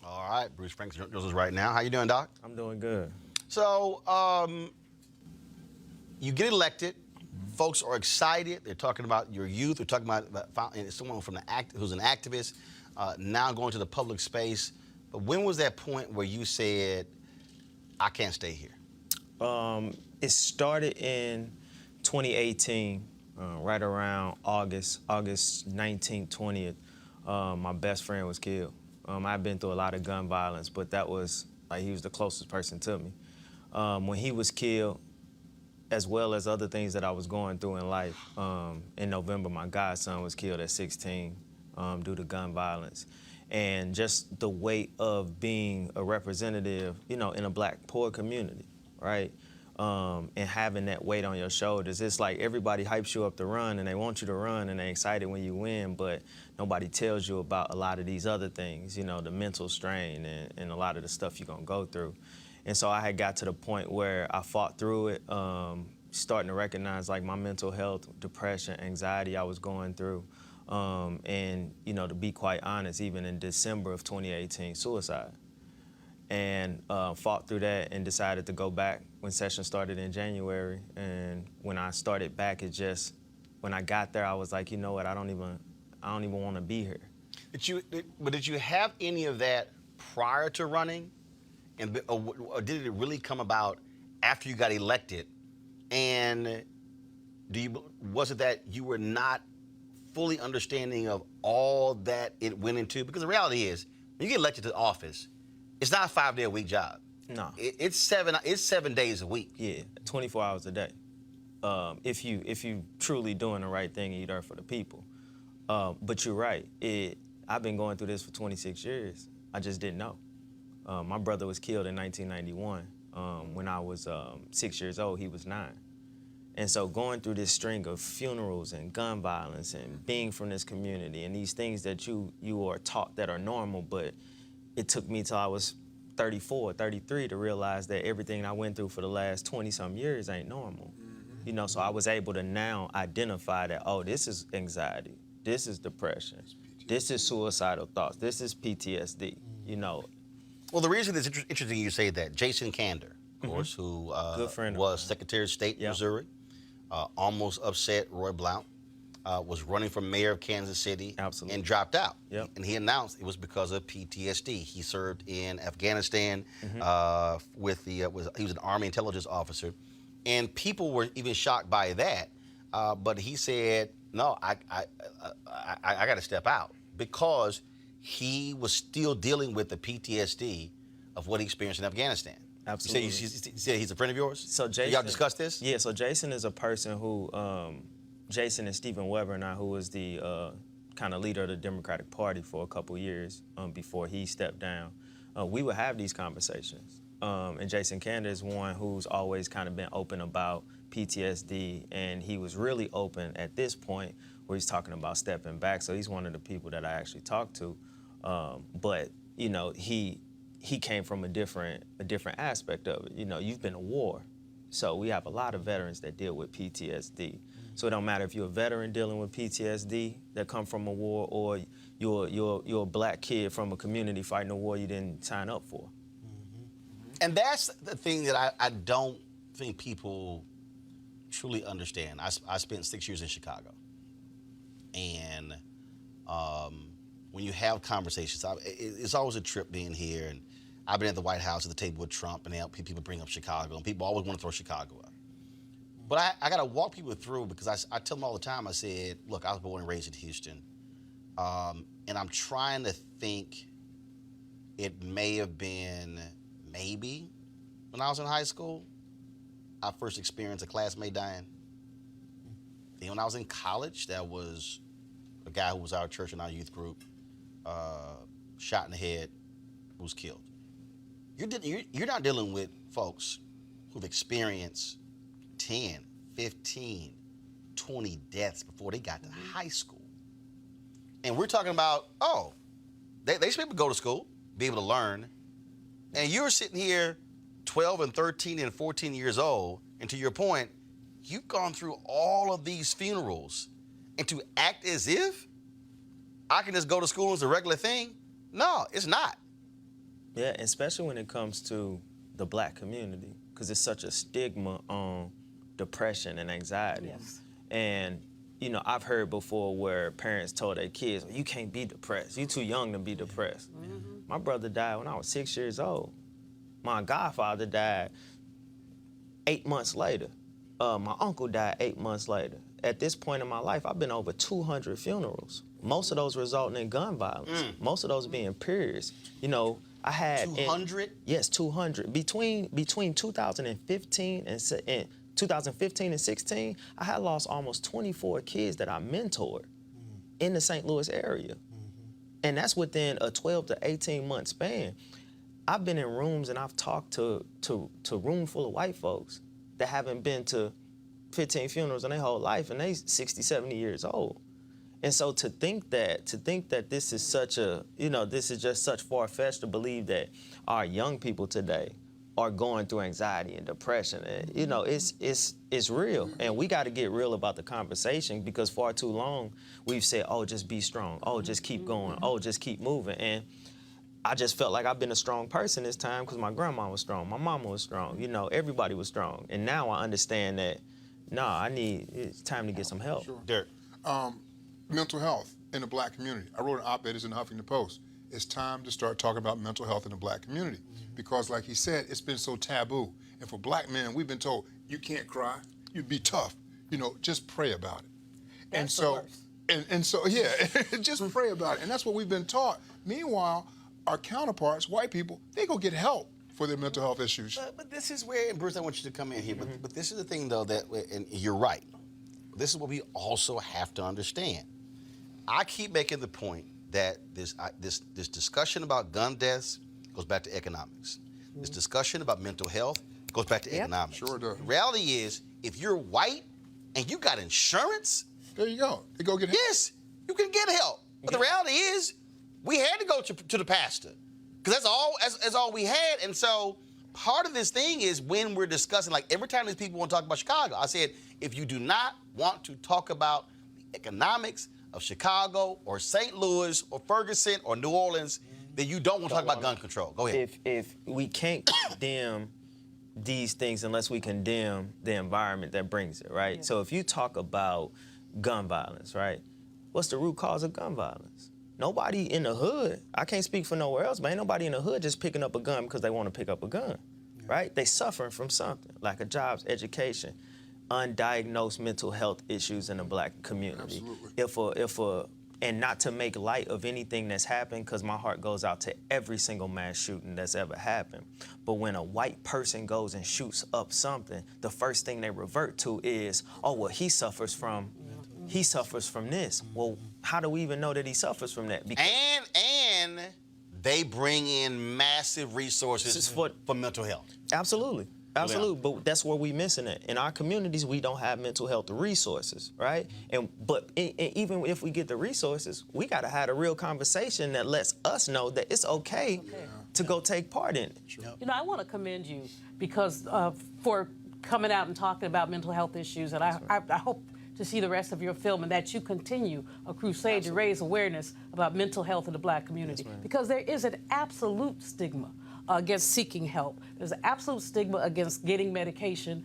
All right. side. Bruce Franks joins us right now. How you doing, Doc? I'm doing good. So, you get elected. Folks are excited. They're talking about your youth. They're talking about someone from who's an activist now going to the public space. But when was that point where you said, I can't stay here? It started in 2018, right around August 19th, 20th. My best friend was killed. I've been through a lot of gun violence, but that was, like, he was the closest person to me. When he was killed, as well as other things that I was going through in life, in November, my godson was killed at 16 due to gun violence. And just the weight of being a representative, in a Black poor community, right? And having that weight on your shoulders. It's like everybody hypes you up to run and they want you to run and they're excited when you win, but nobody tells you about a lot of these other things, the mental strain and a lot of the stuff you're gonna go through. And so I had got to the point where I fought through it, starting to recognize like my mental health, depression, anxiety I was going through. And, to be quite honest, even in December of 2018, suicide. And fought through that and decided to go back when session started in January. And when I started back, when I got there, I was like, you know what, I don't even want to be here. Did you have any of that prior to running? Or did it really come about after you got elected? And was it that you were not fully understanding of all that it went into? Because the reality is, when you get elected to office, it's not a 5-day-a-week job. No. It's 7 days a week. Yeah, 24 hours a day. If you truly doing the right thing and you're there for the people. But you're right. I've been going through this for 26 years. I just didn't know. My brother was killed in 1991. When I was 6 years old, he was 9. And so going through this string of funerals and gun violence and being from this community and these things that you are taught that are normal, but it took me till I was 34, 33 to realize that everything I went through for the last 20-some years ain't normal. So I was able to now identify that, oh, this is anxiety, this is depression, this is suicidal thoughts, this is PTSD, Well, the reason it's interesting you say that, Jason Kander, of course, who was Secretary of State in Missouri, almost upset Roy Blount, was running for mayor of Kansas City and dropped out. Yep. And he announced it was because of PTSD. He served in Afghanistan he was an Army intelligence officer. And people were even shocked by that. But he said, no, I got to step out because he was still dealing with the PTSD of what he experienced in Afghanistan. Absolutely. You say he's a friend of yours? So Jason, y'all discussed this? Yeah, so Jason is a person who, Jason and Stephen Weber and I, who was the kind of leader of the Democratic Party for a couple years before he stepped down, we would have these conversations. And Jason Kander is one who's always kind of been open about PTSD, and he was really open at this point where he's talking about stepping back. So he's one of the people that I actually talked to. But he came from a different aspect of it. You've been to war, so we have a lot of veterans that deal with PTSD. So it don't matter if you're a veteran dealing with PTSD that come from a war, or you're a Black kid from a community fighting a war you didn't sign up for. And that's the thing that I don't think people truly understand. I spent 6 years in Chicago, and when you have conversations, it's always a trip being here. And I've been at the White House at the table with Trump, and people bring up Chicago, and people always want to throw Chicago up. But I got to walk people through, because I tell them all the time, I said, look, I was born and raised in Houston, and I'm trying to think it may have been maybe when I was in high school, I first experienced a classmate dying. And when I was in college, that was a guy who was our church and our youth group, shot in the head, who was killed. You're not dealing with folks who've experienced 10, 15, 20 deaths before they got to high school. And we're talking about, they should be able to go to school, be able to learn. And you're sitting here 12 and 13 and 14 years old, and to your point, you've gone through all of these funerals, and to act as if I can just go to school as a regular thing, no, it's not. Yeah, especially when it comes to the black community, because it's such a stigma on depression and anxiety. Yes. And, you know, I've heard before where parents told their kids, you can't be depressed. You're too young to be depressed. My brother died when I was 6 years old. My godfather died 8 months later. My uncle died 8 months later. At this point in my life, I've been over 200 funerals. Most of those resulting in gun violence. Most of those being periods. You know, I had 200? Yes, 200. Between 2015 and 2015 and 16, I had lost almost 24 kids that I mentored in the St. Louis area. And that's within a 12 to 18 month span. I've been in rooms and I've talked to room full of white folks that haven't been to 15 funerals in their whole life, and they 60, 70 years old. And so to think that this is such a, you know, this is just such far-fetched to believe that our young people today are going through anxiety and depression. And, you know, it's real. And we got to get real about the conversation, because far too long we've said, oh, just be strong. Oh, just keep going. Oh, just keep moving. And I just felt like I've been a strong person this time because my grandma was strong, my mama was strong, you know, everybody was strong. And now I understand that, it's time to get some help. Sure. Derek. Mental health in the black community. I wrote an op-ed in the Huffington Post. It's time to start talking about mental health in the black community, because like he said, it's been so taboo. And for black men, we've been told, you can't cry, you be tough, you know, just pray about it. And so, yeah, just pray about it. And that's what we've been taught. Meanwhile, our counterparts, white people, they go get help for their mental health issues. But this is where, and Bruce, I want you to come in here, but this is the thing, though, that, and you're right, this is what we also have to understand. I keep making the point that this discussion about gun deaths goes back to economics. This discussion about mental health goes back to economics. Sure does. The reality is, if you're white and you got insurance, there you go. You go get help. Yes, you can get help. But the reality is, we had to go to the pastor, because that's all we had. And so part of this thing is, when we're discussing, like every time these people want to talk about Chicago, I said, if you do not want to talk about the economics of Chicago or St. Louis or Ferguson or New Orleans, then you don't want to talk about gun control. Go ahead. If we can't condemn these things unless we condemn the environment that brings it, right? Yeah. So if you talk about gun violence, right? What's the root cause of gun violence? Nobody in the hood, I can't speak for nowhere else, but ain't nobody in the hood just picking up a gun because they want to pick up a gun, right? They suffering from something, lack of jobs, education, undiagnosed mental health issues in the black community. Absolutely. And not to make light of anything that's happened, because my heart goes out to every single mass shooting that's ever happened. But when a white person goes and shoots up something, the first thing they revert to is, oh, well, he suffers from this. Well, how do we even know that he suffers from that? Because and they bring in massive resources for mental health. Absolutely. Absolutely, but that's where we missing it. In our communities, we don't have mental health resources, right? But even if we get the resources, we got to have a real conversation that lets us know that it's okay to go take part in it. Sure. You know, I want to commend you because for coming out and talking about mental health issues, and I hope to see the rest of your film and that you continue a crusade to raise awareness about mental health in the black community, because there is an absolute stigma against seeking help. There's an absolute stigma against getting medication,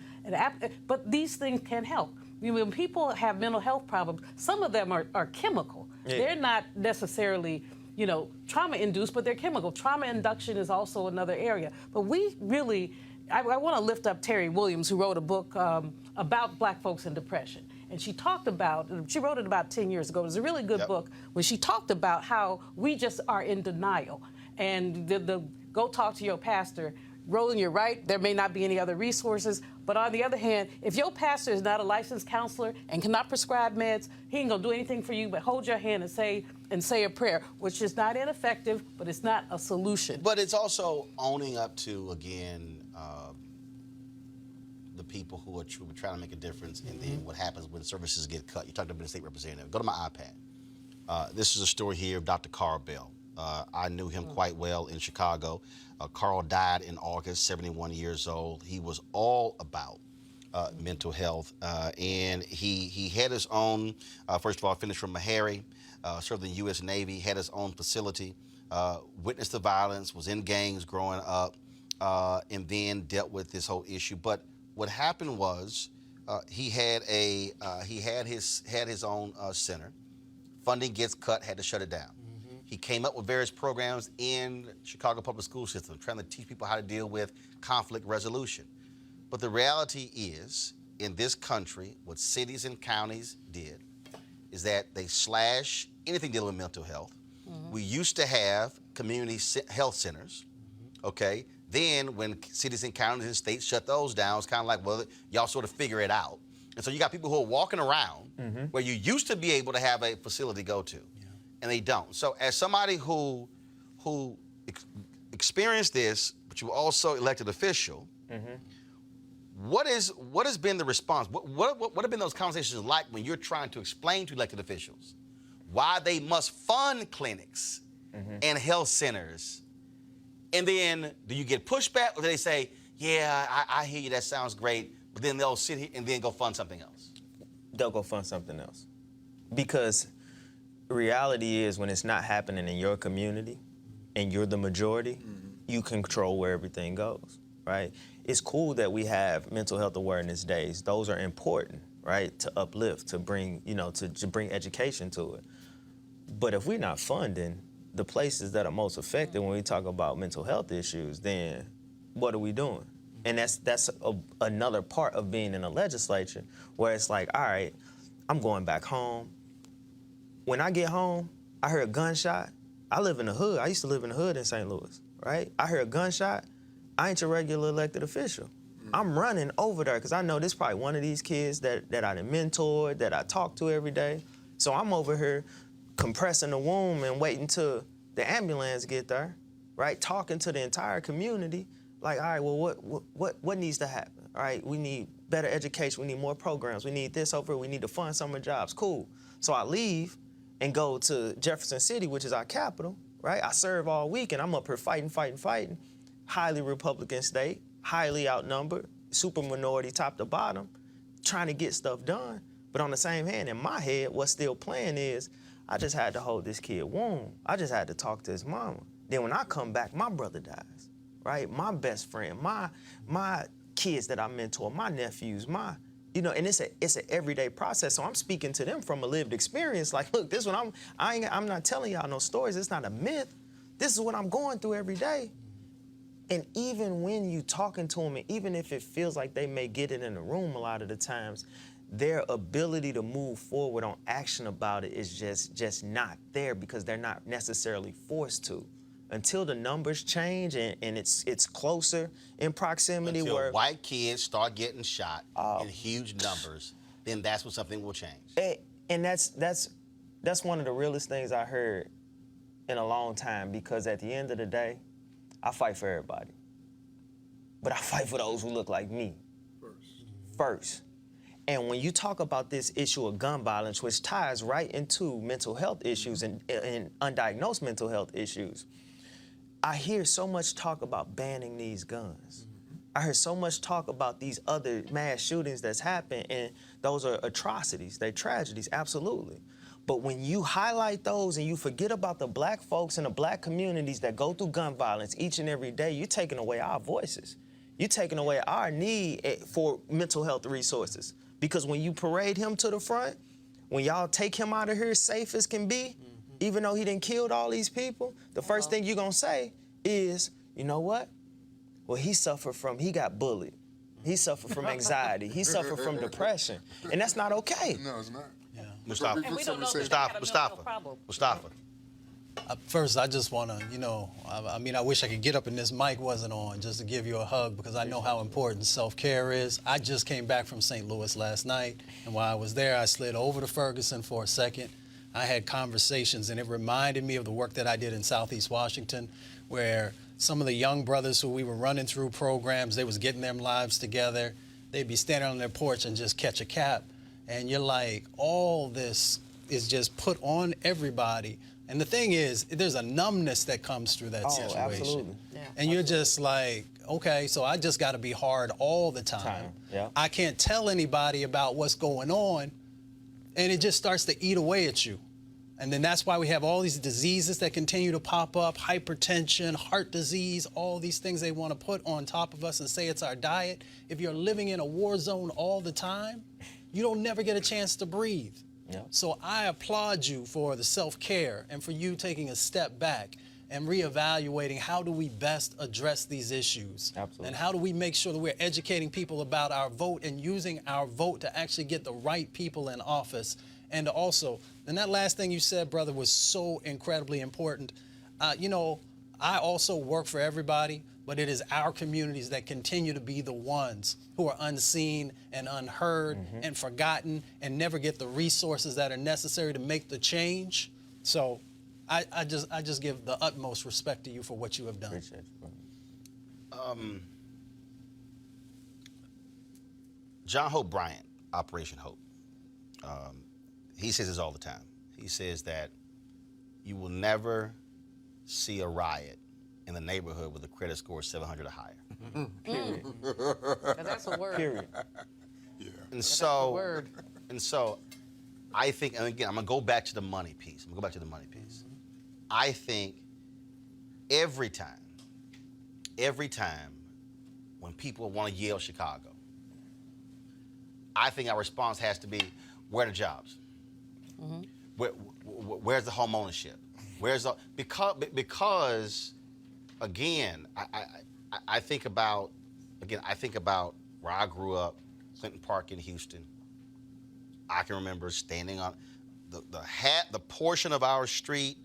but these things can help. I mean, when people have mental health problems, some of them are chemical. Yeah. They're not necessarily, you know, trauma-induced, but they're chemical. Trauma induction is also another area. But we really, I want to lift up Terry Williams, who wrote a book about black folks and depression. And she wrote it about 10 years ago. It was a really good book when she talked about how we just are in denial. And the go talk to your pastor. Roland, you're right, there may not be any other resources, but on the other hand, if your pastor is not a licensed counselor and cannot prescribe meds, he ain't gonna do anything for you but hold your hand and say a prayer, which is not ineffective, but it's not a solution. But it's also owning up to, again, the people who are trying to make a difference, and then what happens when services get cut. You talked about the state representative. Go to my iPad. This is a story here of Dr. Carl Bell. I knew him quite well in Chicago. Carl died in August, 71 years old. He was all about mental health. And he had his own, first of all, finished from Meharry, served in the U.S. Navy, had his own facility, witnessed the violence, was in gangs growing up, and then dealt with this whole issue. But what happened was he had his own center. Funding gets cut, had to shut it down. He came up with various programs in Chicago public school system, trying to teach people how to deal with conflict resolution. But the reality is, in this country, what cities and counties did is that they slash anything dealing with mental health. We used to have community health centers, okay? Then when cities and counties and states shut those down, it's kind of like, well, y'all sort of figure it out. And so you got people who are walking around where you used to be able to have a facility to go to, and they don't. So as somebody who experienced this, but you were also elected official, what has been the response? What have been those conversations like when you're trying to explain to elected officials why they must fund clinics and health centers? And then do you get pushback, or do they say, yeah, I hear you, that sounds great, but then they'll sit here and then go fund something else? They'll go fund something else. Because reality is, when it's not happening in your community and you're the majority, you control where everything goes, right? It's cool that we have mental health awareness days. Those are important, right? To uplift, to bring, to bring education to it. But if we're not funding the places that are most affected when we talk about mental health issues, then what are we doing? And that's another part of being in the legislature, where it's like, all right, I'm going back home. When I get home, I hear a gunshot. I live in the hood. I used to live in the hood in St. Louis, right? I hear a gunshot. I ain't your regular elected official. I'm running over there because I know this is probably one of these kids that I done mentored, that I talk to every day. So I'm over here compressing the womb and waiting till the ambulance get there, right? Talking to the entire community, like, all right, well, what needs to happen? All right, we need better education, we need more programs, we need this over, we need to fund summer jobs, cool. So I leave and go to Jefferson City, which is our capital, right? I serve all week and I'm up here fighting. Highly Republican state, highly outnumbered, super minority top to bottom, trying to get stuff done. But on the same hand, in my head, what's still playing is, I just had to hold this kid warm. I just had to talk to his mama. Then when I come back, my brother dies, right? My best friend, my kids that I mentor, my nephews, and it's an everyday process. So I'm speaking to them from a lived experience. Like, look, this one I'm not telling y'all no stories. It's not a myth. This is what I'm going through every day. And even when you talking to them, and even if it feels like they may get it in the room a lot of the times, their ability to move forward on action about it is just not there, because they're not necessarily forced to. Until the numbers change and it's closer in proximity. Until where white kids start getting shot in huge numbers, then that's when something will change. And that's one of the realest things I heard in a long time, because at the end of the day, I fight for everybody. But I fight for those who look like me first. And when you talk about this issue of gun violence, which ties right into mental health issues and undiagnosed mental health issues, I hear so much talk about banning these guns. I hear so much talk about these other mass shootings that's happened, and those are atrocities, they're tragedies, absolutely. But when you highlight those and you forget about the black folks in the black communities that go through gun violence each and every day, you're taking away our voices. You're taking away our need for mental health resources. Because when you parade him to the front, when y'all take him out of here safe as can be, even though he done killed all these people, the first thing you're gonna say is, you know what? Well, he got bullied. He suffered from anxiety. He suffered from depression. And that's not okay. No, it's not. Yeah. Mustafa. And we don't know if they got a mental problem. Mustafa. First, I just want to, I wish I could get up and this mic wasn't on just to give you a hug, because I know how important self-care is. I just came back from St. Louis last night, and while I was there, I slid over to Ferguson for a second. I had conversations, and it reminded me of the work that I did in Southeast Washington, where some of the young brothers who we were running through programs, they was getting their lives together. They'd be standing on their porch and just catch a cab. And you're like, all this is just put on everybody. And the thing is, there's a numbness that comes through that situation. Absolutely. Yeah, and you're just like, okay, so I just got to be hard all the time. Yeah. I can't tell anybody about what's going on, and it just starts to eat away at you. And then that's why we have all these diseases that continue to pop up, hypertension, heart disease, all these things they want to put on top of us and say it's our diet. If you're living in a war zone all the time, you don't never get a chance to breathe. Yeah. So I applaud you for the self-care and for you taking a step back and reevaluating how do we best address these issues. Absolutely. And how do we make sure that we're educating people about our vote and using our vote to actually get the right people in office. And also, and that last thing you said, brother, was so incredibly important. You know, I also work for everybody, but it is our communities that continue to be the ones who are unseen and unheard and forgotten and never get the resources that are necessary to make the change. So I just give the utmost respect to you for what you have done. Appreciate you, brother. John Hope Bryant, Operation Hope. He says this all the time. He says that you will never see a riot in the neighborhood with a credit score 700 or higher. Period. That's a word. Period. And so, I think, and again, I'm gonna go back to the money piece. I think every time when people want to yell Chicago, I think our response has to be, where are the jobs? Where's the home ownership? Because again, I think about where I grew up, Clinton Park in Houston. I can remember standing on the portion of our street.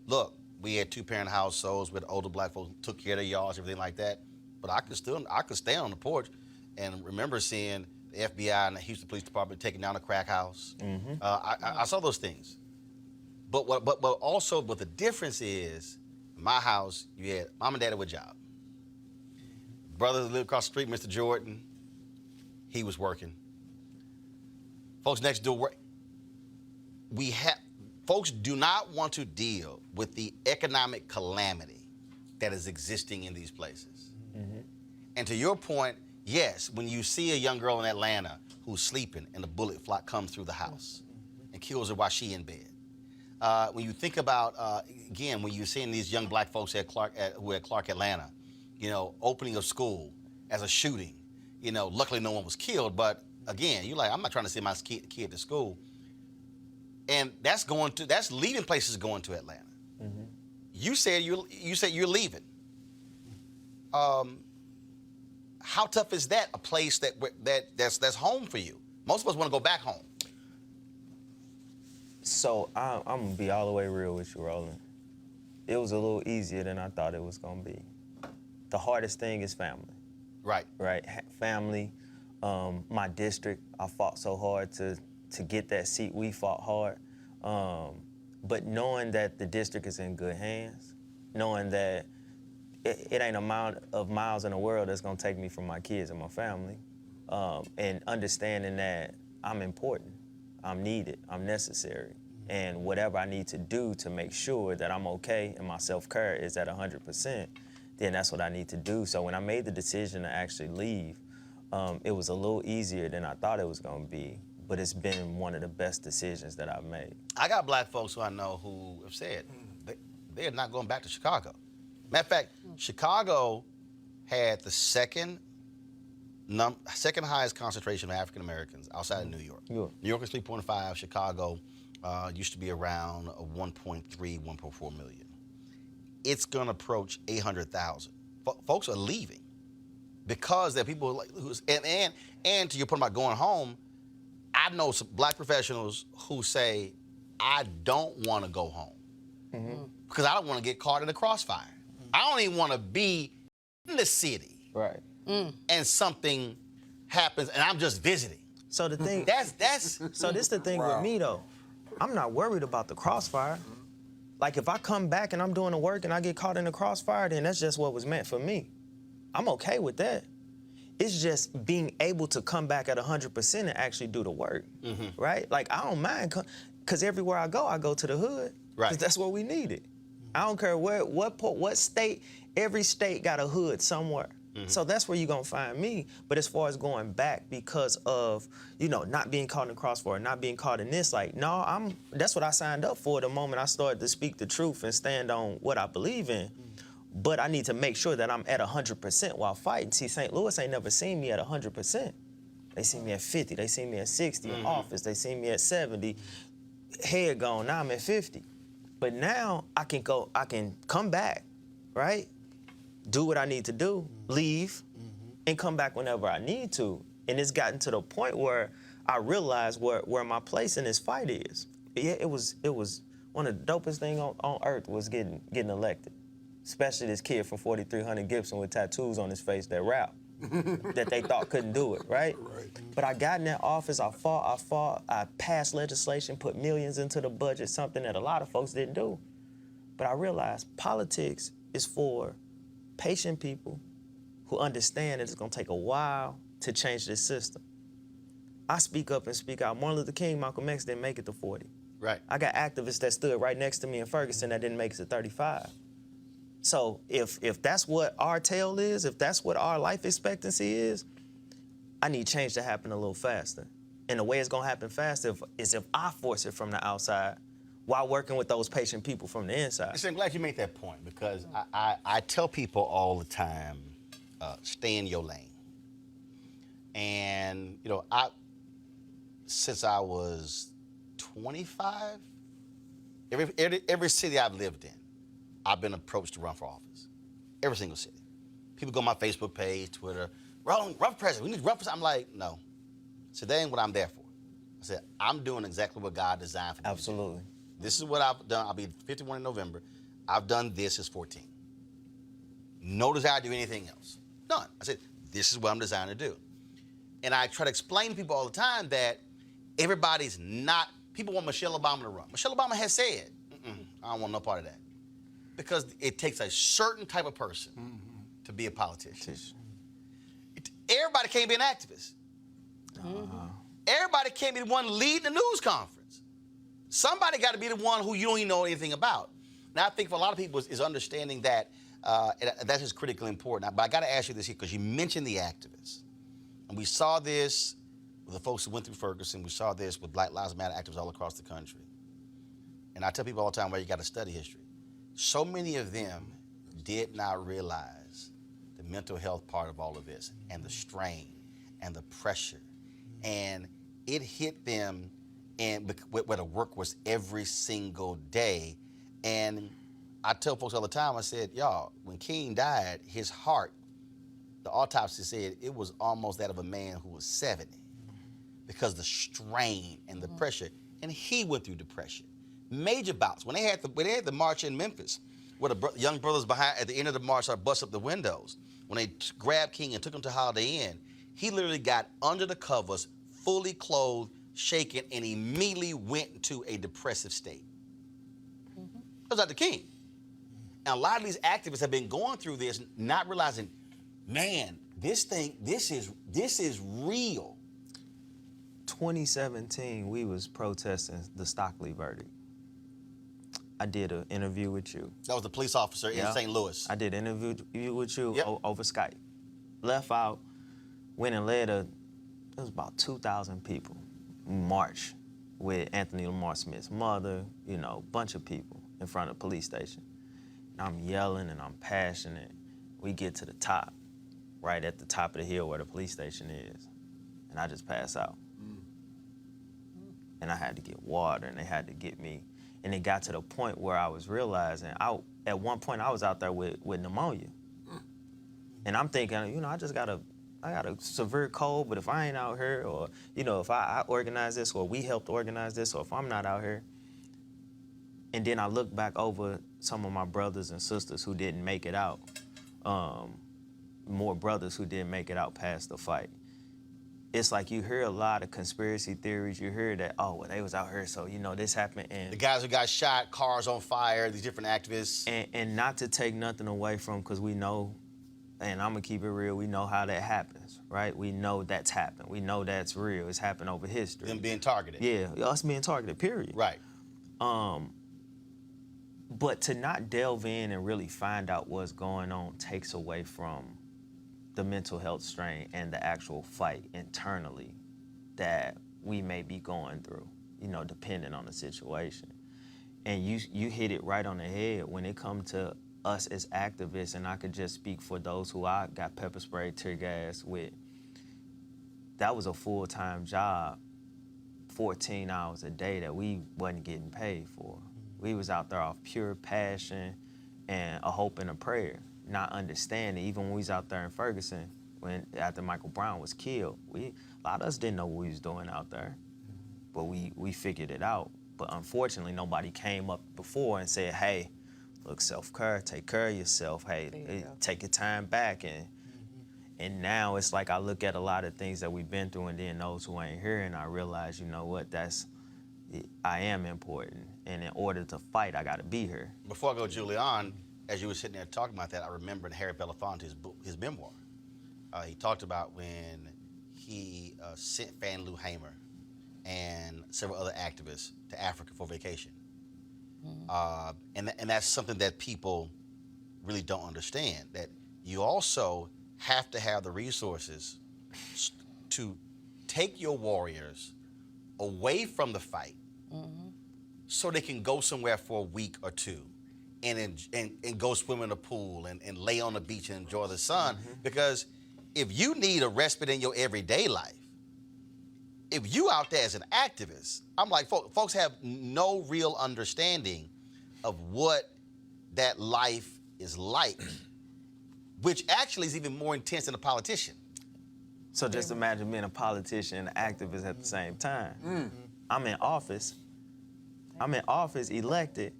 Look, we had 2-parent households with older black folks who took care of their yards, everything like that. But I could stand on the porch and remember seeing the FBI and the Houston Police Department taking down a crack house. I saw those things. But the difference is, in my house, you had mom and dad with a job. Brother that lived across the street, Mr. Jordan, he was working. Folks next door work. Folks do not want to deal with the economic calamity that is existing in these places. And to your point, yes, when you see a young girl in Atlanta who's sleeping and a bullet comes through the house and kills her while she's in bed. When you think about, again, when you're seeing these young black folks at Clark Atlanta, opening of school as a shooting, luckily no one was killed, but again, you're like, I'm not trying to send my kid to school. And that's leaving places going to Atlanta. You said you're leaving. How tough is that? A place that's home for you. Most of us want to go back home. So I'm gonna be all the way real with you, Roland. It was a little easier than I thought it was gonna be. The hardest thing is family. Right. Right. Family. My district. I fought so hard to get that seat. We fought hard. But knowing that the district is in good hands, knowing that it ain't amount of miles in the world that's gonna take me from my kids and my family, and understanding that I'm important, I'm needed, I'm necessary, and whatever I need to do to make sure that I'm okay and my self-care is at 100%, then that's what I need to do. So when I made the decision to actually leave, it was a little easier than I thought it was gonna be, but it's been one of the best decisions that I've made. I got black folks who I know who have said they're not going back to Chicago. Matter of fact, Chicago had the second highest concentration of African Americans outside of New York. Yeah. New York is 3.5. Chicago used to be around 1.3, 1.4 million. It's going to approach 800,000. Folks are leaving because there are people and to your point about going home. I know some black professionals who say, I don't want to go home because I don't want to get caught in the crossfire. I don't even want to be in the city. Right. And something happens and I'm just visiting. So the thing So this the thing with me though. I'm not worried about the crossfire. Like if I come back and I'm doing the work and I get caught in the crossfire, then that's just what was meant for me. I'm okay with that. It's just being able to come back at 100% and actually do the work, right? Like I don't mind, because everywhere I go to the hood. Right. 'Cause that's what we needed. I don't care what state, every state got a hood somewhere. So that's where you're gonna find me. But as far as going back because of, not being caught in the crossfire, not being caught in this, that's what I signed up for the moment I started to speak the truth and stand on what I believe in. But I need to make sure that I'm at 100% while fighting. See, St. Louis ain't never seen me at 100%. They see me at 50, they see me at 60 in office, they see me at 70, head gone, now I'm at 50. But now I can come back, right? Do what I need to do, leave, and come back whenever I need to. And it's gotten to the point where I realized where my place in this fight is. Yeah, it was one of the dopest things on earth was getting elected. Especially this kid from 4300 Gibson with tattoos on his face that rap. That they thought couldn't do it, right? But I got in that office, I fought, I passed legislation, put millions into the budget, something that a lot of folks didn't do. But I realized politics is for patient people who understand that it's gonna take a while to change this system. I speak up and speak out. Martin Luther King, Malcolm X didn't make it to 40. Right. I got activists that stood right next to me in Ferguson that didn't make it to 35. So if that's what our tale is, if that's what our life expectancy is, I need change to happen a little faster. And the way it's gonna happen faster is if I force it from the outside while working with those patient people from the inside. I'm glad you made that point because I tell people all the time, stay in your lane. And, since I was 25, every city I've lived in, I've been approached to run for office. Every single city. People go on my Facebook page, Twitter, Roland, run for president. We need to run for president. I'm like, no. So that ain't what I'm there for. I said, I'm doing exactly what God designed for me. Absolutely. This is what I've done. I'll be 51 in November. I've done this since 14. No desire to do anything else. None. I said, this is what I'm designed to do. And I try to explain to people all the time that everybody's not, people want Michelle Obama to run. Michelle Obama has said, I don't want no part of that. Because it takes a certain type of person to be a politician. Everybody can't be an activist. Everybody can't be the one leading the news conference. Somebody got to be the one who you don't even know anything about. Now, I think for a lot of people is understanding that that is critically important. But I got to ask you this here because you mentioned the activists. And we saw this with the folks who went through Ferguson. We saw this with Black Lives Matter activists all across the country. And I tell people all the time, well, you got to study history. So many of them did not realize the mental health part of all of this and the strain and the pressure. And it hit them where the work was every single day. And I tell folks all the time, I said, y'all, when King died, his heart, the autopsy said it was almost that of a man who was 70 because the strain and the pressure. And he went through depression. Major bouts. When they had the march in Memphis, where the young brothers behind at the end of the march started busting up the windows, when they grabbed King and took him to Holiday Inn, he literally got under the covers, fully clothed, shaken, and immediately went into a depressive state. That was Dr. King. And a lot of these activists have been going through this, not realizing, man, this is real. 2017, we was protesting the Stockley verdict. I did an interview with you. That was the police officer in St. Louis. I did an interview with you over Skype. Left out, went and led it was about 2,000 people march with Anthony Lamar Smith's mother, bunch of people in front of the police station. And I'm yelling and I'm passionate. We get to the top, right at the top of the hill where the police station is. And I just pass out. And I had to get water and they had to get me. And it got to the point where I was realizing, at one point I was out there with pneumonia. And I'm thinking, I got a severe cold, but if I ain't out here, or, if I organize this, or we helped organize this, or if I'm not out here. And then I look back over some of my brothers and sisters who didn't make it out, more brothers who didn't make it out past the fight. It's like you hear a lot of conspiracy theories. You hear that, they was out here, so, this happened. And the guys who got shot, cars on fire, these different activists. And not to take nothing away from, because we know, and I'm going to keep it real, we know how that happens, right? We know that's happened. We know that's real. It's happened over history. Them being targeted. Yeah, us being targeted, period. Right. But to not delve in and really find out what's going on takes away from the mental health strain and the actual fight internally that we may be going through, you know, depending on the situation. And you hit it right on the head when it comes to us as activists, and I could just speak for those who I got pepper sprayed, tear gas with. That was a full-time job, 14 hours a day that we wasn't getting paid for. We was out there off pure passion and a hope and a prayer, not understanding. Even when we was out there in Ferguson, after Michael Brown was killed, a lot of us didn't know what we was doing out there, but we figured it out. But unfortunately, nobody came up before and said, hey, look, self-care, take care of yourself. Hey, take your time back. And now it's like I look at a lot of things that we've been through and then those who ain't here, and I realize, you know what, I am important. And in order to fight, I gotta be here. Before I go, Julian, as you were sitting there talking about that, I remembered Harry Belafonte's book, his memoir. He talked about when he sent Fannie Lou Hamer and several other activists to Africa for vacation. And that's something that people really don't understand, that you also have to have the resources to take your warriors away from the fight so they can go somewhere for a week or two and go swim in a pool and lay on the beach and enjoy the sun. Because if you need a respite in your everyday life, if you out there as an activist, I'm like, folks have no real understanding of what that life is like, which actually is even more intense than a politician. So just imagine being a politician and an activist at the same time. I'm in office, elected,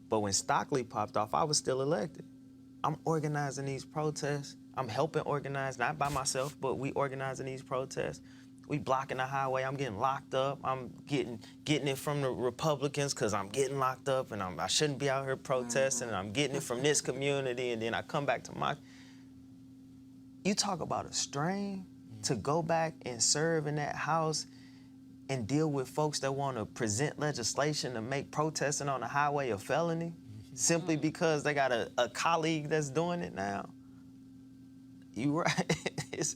but when Stockley popped off, I was still elected. I'm organizing these protests. I'm helping organize, not by myself, but we organizing these protests. We blocking the highway. I'm getting locked up. I'm getting it from the Republicans because I'm getting locked up and I shouldn't be out here protesting. And I'm getting it from this community, and then I come back to my. You talk about a strain to go back and serve in that house and deal with folks that want to present legislation to make protesting on the highway a felony simply because they got a colleague that's doing it now. You right.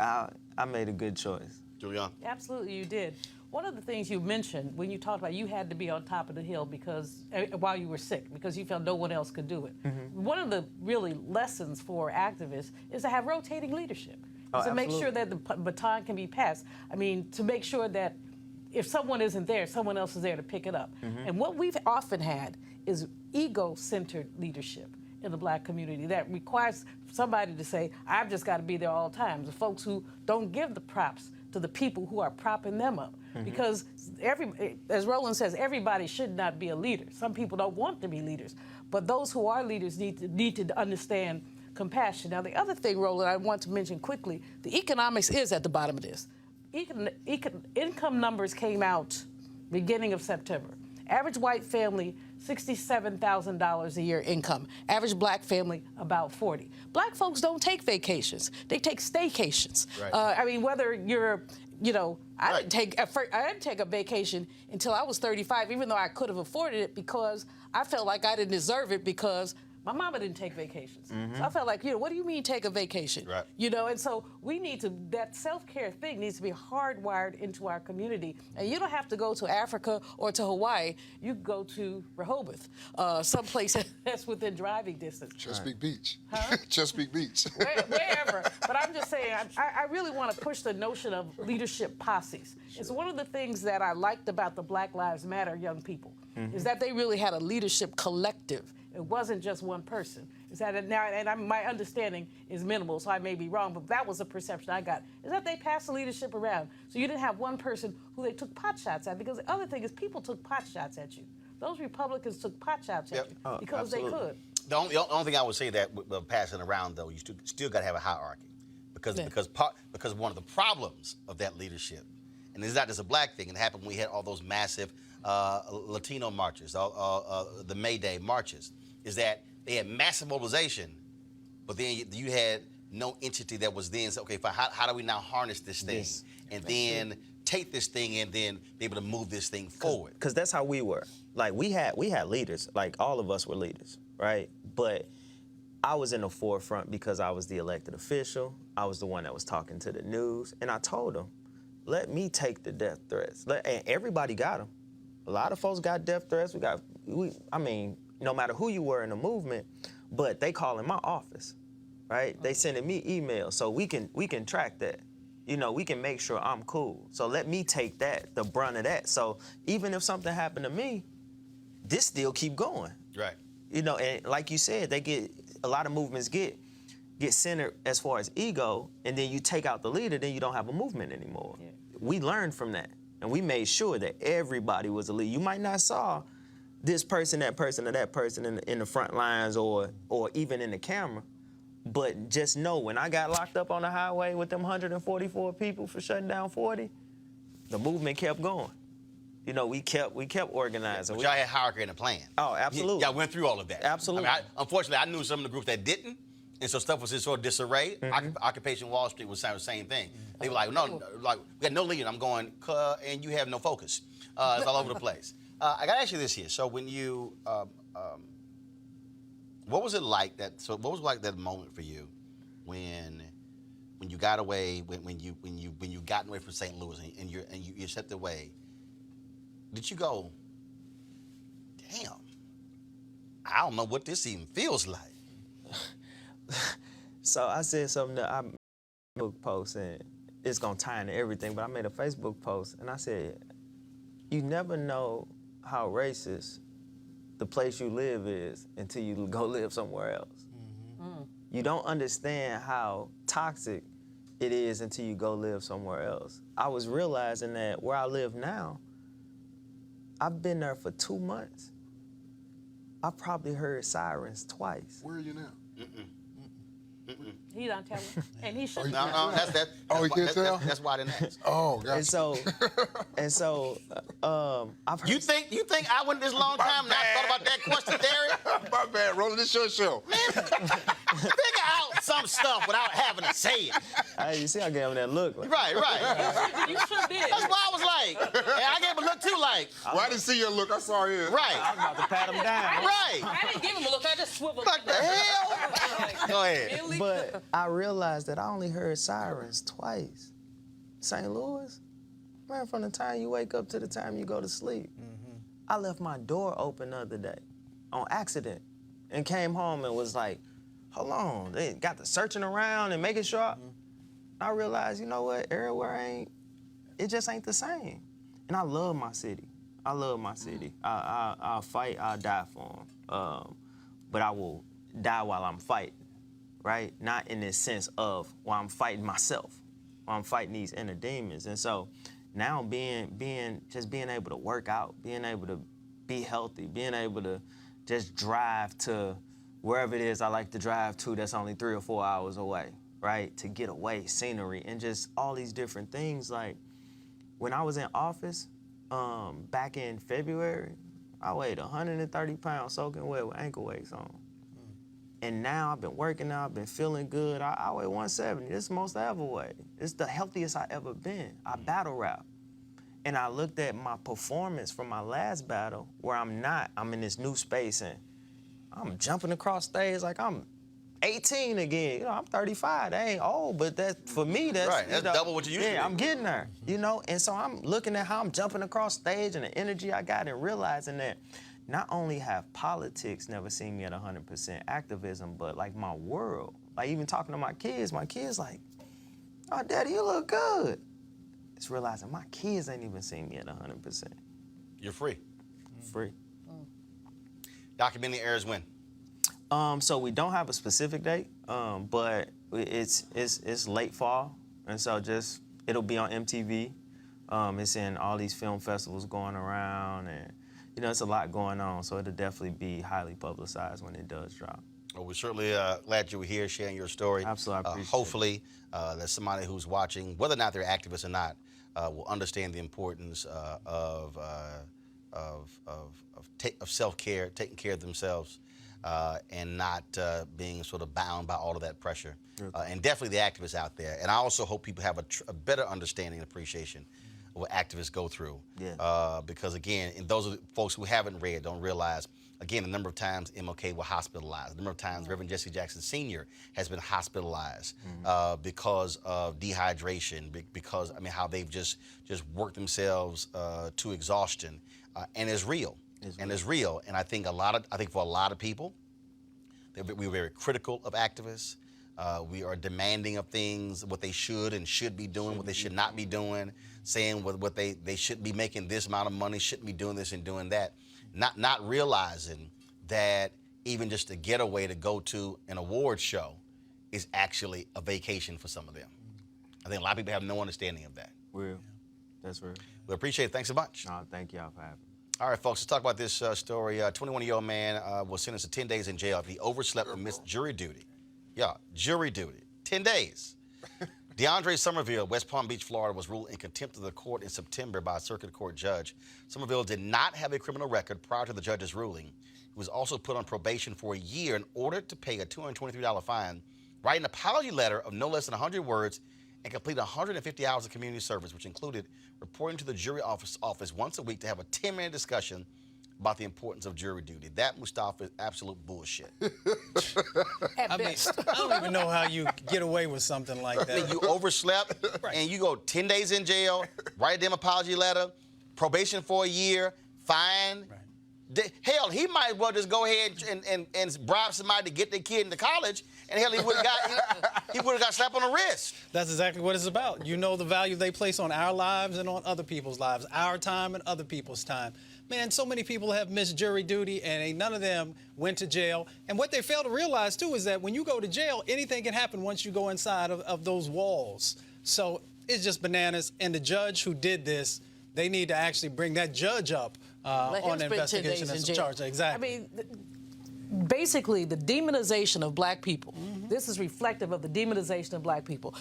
I made a good choice. Julian? Absolutely, you did. One of the things you mentioned when you talked about you had to be on top of the hill because while you were sick, because you felt no one else could do it. One of the really lessons for activists is to have rotating leadership. To make sure that the baton can be passed. I mean, to make sure that if someone isn't there, someone else is there to pick it up. And what we've often had is ego-centered leadership in the Black community that requires somebody to say, I've just got to be there all the time. The folks who don't give the props to the people who are propping them up. Because as Roland says, everybody should not be a leader. Some people don't want to be leaders. But those who are leaders need to understand compassion. Now, the other thing, Roland, I want to mention quickly, the economics is at the bottom of this. Income numbers came out beginning of September. Average white family, $67,000 a year income. Average Black family, about 40. Black folks don't take vacations. They take staycations. Right. I mean, whether you're, I didn't take a vacation until I was 35, even though I could have afforded it because I felt like I didn't deserve it because my mama didn't take vacations. So I felt like, what do you mean take a vacation? Right. And so we need to, that self-care thing needs to be hardwired into our community. And you don't have to go to Africa or to Hawaii. You go to Rehoboth, someplace that's within driving distance. Chesapeake Beach. Huh? Chesapeake Beach. Wherever. But I'm just saying, I really want to push the notion of leadership posses. It's one of the things that I liked about the Black Lives Matter young people, is that they really had a leadership collective. It wasn't just one person. Is that now? And my understanding is minimal, so I may be wrong, but that was the perception I got. Is that they passed the leadership around, so you didn't have one person who they took pot shots at. Because the other thing is, people took pot shots at you. Those Republicans took pot shots at you because absolutely. they could. The only thing I would say that with passing around, though, you still got to have a hierarchy, because one of the problems of that leadership, and it's not just a Black thing. It happened when we had all those massive Latino marches, the May Day marches, is that they had massive mobilization, but then you had no entity that was then say, okay, how do we now harness this thing and then take this thing and then be able to move this thing forward? Because that's how we were. Like we had leaders. Like all of us were leaders, right? But I was in the forefront because I was the elected official. I was the one that was talking to the news. And I told them, let me take the death threats. And everybody got them. A lot of folks got death threats. I mean, no matter who you were in the movement, but they calling my office, right? They sending me emails, so we can track that. You know, we can make sure I'm cool. So let me take the brunt of that. So even if something happened to me, this still keep going. Right. You know, and like you said, a lot of movements get centered as far as ego, and then you take out the leader, then you don't have a movement anymore. Yeah. We learned from that, and we made sure that everybody was a leader. You might not saw this person, that person, or that person in the front lines or even in the camera, but just know when I got locked up on the highway with them 144 people for shutting down 40, the movement kept going. You know, we kept organizing. But y'all had hierarchy and a plan. Oh, absolutely. Y'all went through all of that. Absolutely. I mean, unfortunately, I knew some of the groups that didn't, and so stuff was in sort of disarray. Occupation Wall Street was the same thing. They were like, no, like, we got no leader. I'm going, and you have no focus. It's all over the place. I got to ask you this here. So when you, what was it like what was like that moment for you when you got away, when you got away from St. Louis and you stepped away? Did you go, damn, I don't know what this even feels like? So I said something that I made a Facebook post, and it's gonna tie into everything, but I made a Facebook post and I said, you never know how racist the place you live is until you go live somewhere else. Mm-hmm. You don't understand how toxic it is until you go live somewhere else. I was realizing that where I live now, I've been there for 2 months. I probably heard sirens twice. Where are you now? He don't tell him, and he should. No, that's Oh, you can't tell? That's why I didn't ask. Oh, gotcha. And so, I've heard. You think I went this long time and I thought about that question, Derek? My bad, Roland. This your show. Man, figure out some stuff without having to say it. Hey, you see, I gave him that look. Like, Right. You sure did. That's why I was like, and I gave him a look too, like. Well, I didn't see your look. I saw his. Right. I was about to pat him down. Right. I didn't give him a look. I just swiveled. What the hell? Go ahead. Really? But I realized that I only heard sirens twice. St. Louis, man, from the time you wake up to the time you go to sleep. Mm-hmm. I left my door open the other day on accident and came home and was like, hold on, they got the searching around and making sure. I realized, you know what, everywhere it just ain't the same. And I love my city. I love my city. I'll fight, I'll die for them. But I will die while I'm fighting. Right? Not in this sense of while I'm fighting myself, while I'm fighting these inner demons. And so now being able to work out, being able to be healthy, being able to just drive to wherever it is I like to drive to that's only 3 or 4 hours away, right? To get away, scenery, and just all these different things. Like when I was in office back in February, I weighed 130 pounds soaking wet with ankle weights on. And now I've been working out, I've been feeling good. I weigh 170. This is the most I ever weighed. It's the healthiest I ever been. I battle rap. And I looked at my performance from my last battle where I'm in this new space and I'm jumping across stage like I'm 18 again. You know, I'm 35. That ain't old, but for me, that's right. That's double what you used to be. Yeah, I'm getting there, you know? And so I'm looking at how I'm jumping across stage and the energy I got and realizing that not only have politics never seen me at 100% activism, but like my world, like even talking to my kids like, oh, Daddy, you look good. It's realizing my kids ain't even seen me at 100%. You're free. Free. Documentary airs when? So we don't have a specific date, but it's late fall, and so it'll be on MTV. It's in all these film festivals going around, and you know, it's a lot going on, so it'll definitely be highly publicized when it does drop. Well, we're certainly glad you were here sharing your story. Absolutely, I appreciate hopefully, that somebody who's watching, whether or not they're activists or not, will understand the importance of self-care, taking care of themselves, and not being sort of bound by all of that pressure. And definitely the activists out there. And I also hope people have a better understanding and appreciation of what activists go through. Yeah. Because again, and those are the folks who haven't read, don't realize Again, the number of times MLK was hospitalized, the number of times Reverend Jesse Jackson Sr. has been hospitalized because of dehydration, because, I mean, how they've just worked themselves to exhaustion, and it's real. It's real. And I think for a lot of people, we're very critical of activists. We are demanding of things, what they should and should be doing, what they should not be doing, saying what they should be making this amount of money, shouldn't be doing this and doing that. Not realizing that even just a getaway to go to an award show is actually a vacation for some of them. I think a lot of people have no understanding of that. Real. That's real. We appreciate it. Thanks so much. No, thank y'all for having me. All right, folks, let's talk about this story. A 21-year-old man was sentenced to 10 days in jail after he overslept and missed jury duty. Yeah, jury duty. 10 days. DeAndre Somerville, West Palm Beach, Florida, was ruled in contempt of the court in September by a circuit court judge. Somerville did not have a criminal record prior to the judge's ruling. He was also put on probation for a year in order to pay a $223 fine, write an apology letter of no less than 100 words, and complete 150 hours of community service, which included reporting to the jury office once a week to have a 10-minute discussion about the importance of jury duty. That, Mustafa, is absolute bullshit. I don't even know how you get away with something like that. I mean, you overslept and you go 10 days in jail, write a damn apology letter, probation for a year, fine. Hell, he might as well just go ahead and bribe somebody to get their kid into college, and hell, he would have got slapped on the wrist. That's exactly what it's about. You know the value they place on our lives and on other people's lives, our time and other people's time. Man, so many people have missed jury duty, and ain't none of them went to jail. And what they fail to realize, too, is that when you go to jail, anything can happen once you go inside of those walls. So it's just bananas. And the judge who did this, they need to actually bring that judge up on investigation and some charge. Exactly. I mean, basically, the demonization of black people. This is reflective of the demonization of black people.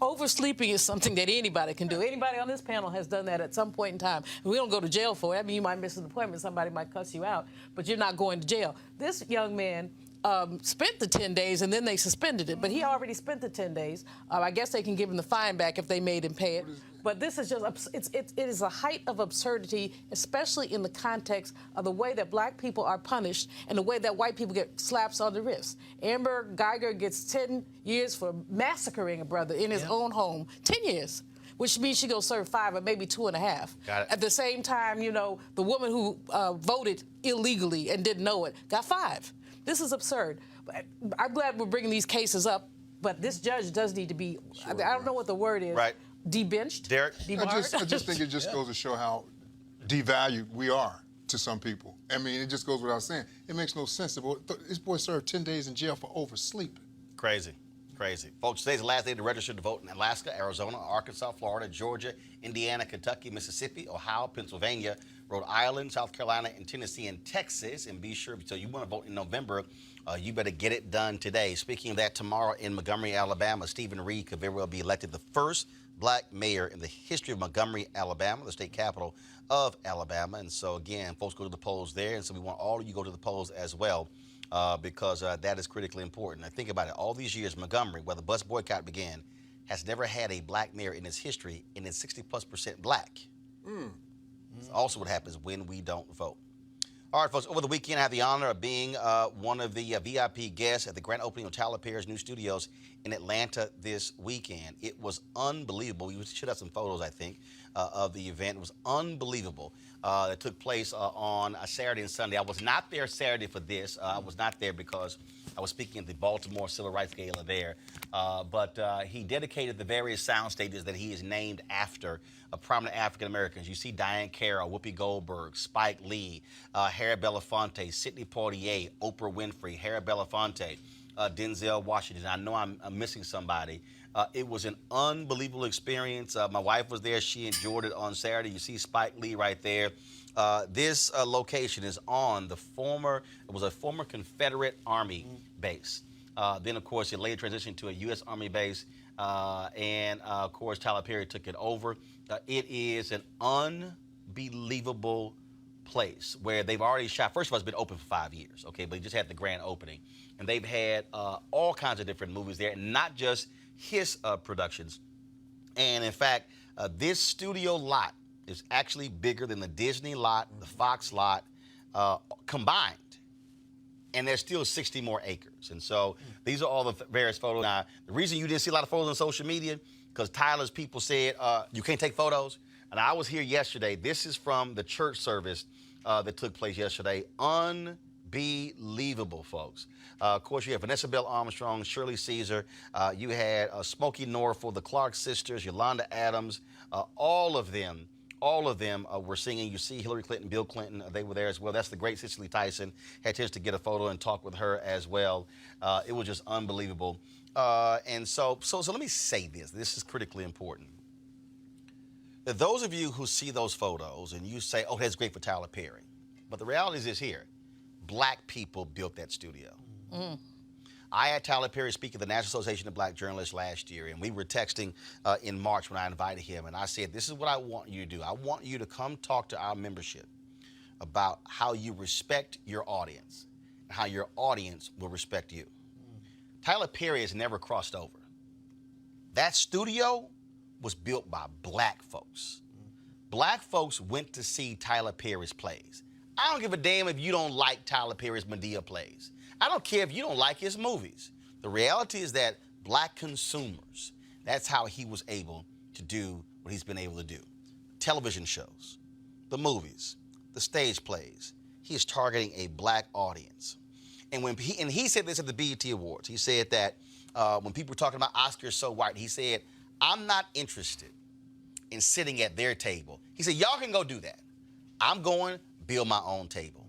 Oversleeping is something that anybody can do. Anybody on this panel has done that at some point in time. We don't go to jail for it. I mean, you might miss an appointment, somebody might cuss you out, but you're not going to jail. This young man spent the 10 days and then they suspended it, but he already spent the 10 days. I guess they can give him the fine back if they made him pay it. But this is just, it is a height of absurdity, especially in the context of the way that black people are punished and the way that white people get slaps on the wrist. Amber Guyger gets 10 years for massacring a brother in his own home. 10 years. Which means she gonna serve 5 or maybe 2.5. Got it. At the same time, you know, the woman who voted illegally and didn't know it got 5. This is absurd. I'm glad we're bringing these cases up, but this judge does need to be, I don't know what the word is. Right. Debenched? Derek? I just think it just goes to show how devalued we are to some people. I mean, it just goes without saying. It makes no sense. This boy served 10 days in jail for oversleeping. Crazy. Crazy. Folks, today's the last day to register to vote in Alaska, Arizona, Arkansas, Florida, Georgia, Indiana, Kentucky, Mississippi, Ohio, Pennsylvania, Rhode Island, South Carolina, and Tennessee, and Texas. And be sure, so you want to vote in November, you better get it done today. Speaking of that, tomorrow in Montgomery, Alabama, Stephen Reed could very well be elected the first black mayor in the history of Montgomery, Alabama, the state capital of Alabama. And so, again, folks go to the polls there. And so we want all of you to go to the polls as well. Because that is critically important. Now, think about it. All these years, Montgomery, where the bus boycott began, has never had a black mayor in its history, and it's 60+% black. That's also what happens when we don't vote. All right, folks, over the weekend, I had the honor of being one of the VIP guests at the grand opening of Tyler Perry's new studios in Atlanta this weekend. It was unbelievable. We should have some photos, I think, of the event. It was unbelievable. It took place on a Saturday and Sunday. I was not there Saturday for this. I was not there because I was speaking at the Baltimore Civil Rights Gala there. But he dedicated the various sound stages that he is named after prominent African Americans. You see Diane Carroll, Whoopi Goldberg, Spike Lee, Harry Belafonte, Sidney Poitier, Oprah Winfrey, Harry Belafonte, Denzel Washington. I know I'm missing somebody. It was an unbelievable experience. My wife was there. She enjoyed it on Saturday. You see Spike Lee right there. This location is on it was a former Confederate Army base. Then, of course, it later transitioned to a U.S. Army base. And, of course, Tyler Perry took it over. It is an unbelievable place where they've already shot. First of all, it's been open for 5 years, okay? But they just had the grand opening. And they've had all kinds of different movies there, not just his productions. And, in fact, this studio lot is actually bigger than the Disney lot, the Fox lot combined. and there's still 60 more acres. And so these are all the various photos. Now, the reason you didn't see a lot of photos on social media, because Tyler's people said you can't take photos. And I was here yesterday. This is from the church service that took place yesterday. Unbelievable, folks. Of course, you had Vanessa Bell Armstrong, Shirley Caesar. You had Smokey Norfolk, the Clark sisters, Yolanda Adams. All of them were singing. You see Hillary Clinton, Bill Clinton, they were there as well. That's the great Cicely Tyson. Had a chance to get a photo and talk with her as well. It was just unbelievable. And so let me say this. This is critically important. That those of you who see those photos and you say, oh, that's great for Tyler Perry. But the reality is this here. Black people built that studio. I had Tyler Perry speak at the National Association of Black Journalists last year, and we were texting in March when I invited him, and I said, this is what I want you to do. I want you to come talk to our membership about how you respect your audience and how your audience will respect you. Tyler Perry has never crossed over. That studio was built by black folks. Black folks went to see Tyler Perry's plays. I don't give a damn if you don't like Tyler Perry's Medea plays. I don't care if you don't like his movies. The reality is that black consumers, that's how he was able to do what he's been able to do. Television shows, the movies, the stage plays. He is targeting a black audience. And he said this at the BET Awards. He said that when people were talking about Oscars so white, he said, I'm not interested in sitting at their table. He said, y'all can go do that. I'm going build my own table.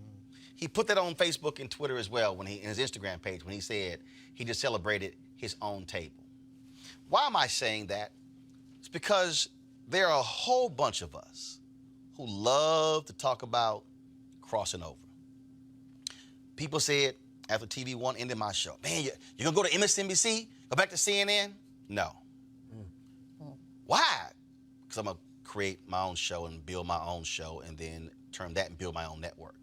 He put that on Facebook and Twitter as well in his Instagram page when he said he just celebrated his own table. Why am I saying that? It's because there are a whole bunch of us who love to talk about crossing over. People said after TV One ended my show, man, you're going to go to MSNBC? Go back to CNN? No. Why? Because I'm going to create my own show and build my own show and then turn that and build my own network.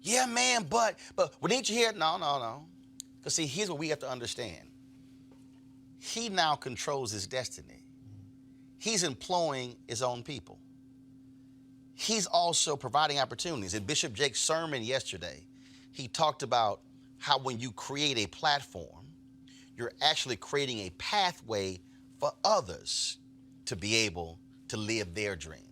Yeah, man, but we need you here. No. Because see, here's what we have to understand. He now controls his destiny. He's employing his own people. He's also providing opportunities. In Bishop Jake's sermon yesterday, he talked about how when you create a platform, you're actually creating a pathway for others to be able to live their dreams.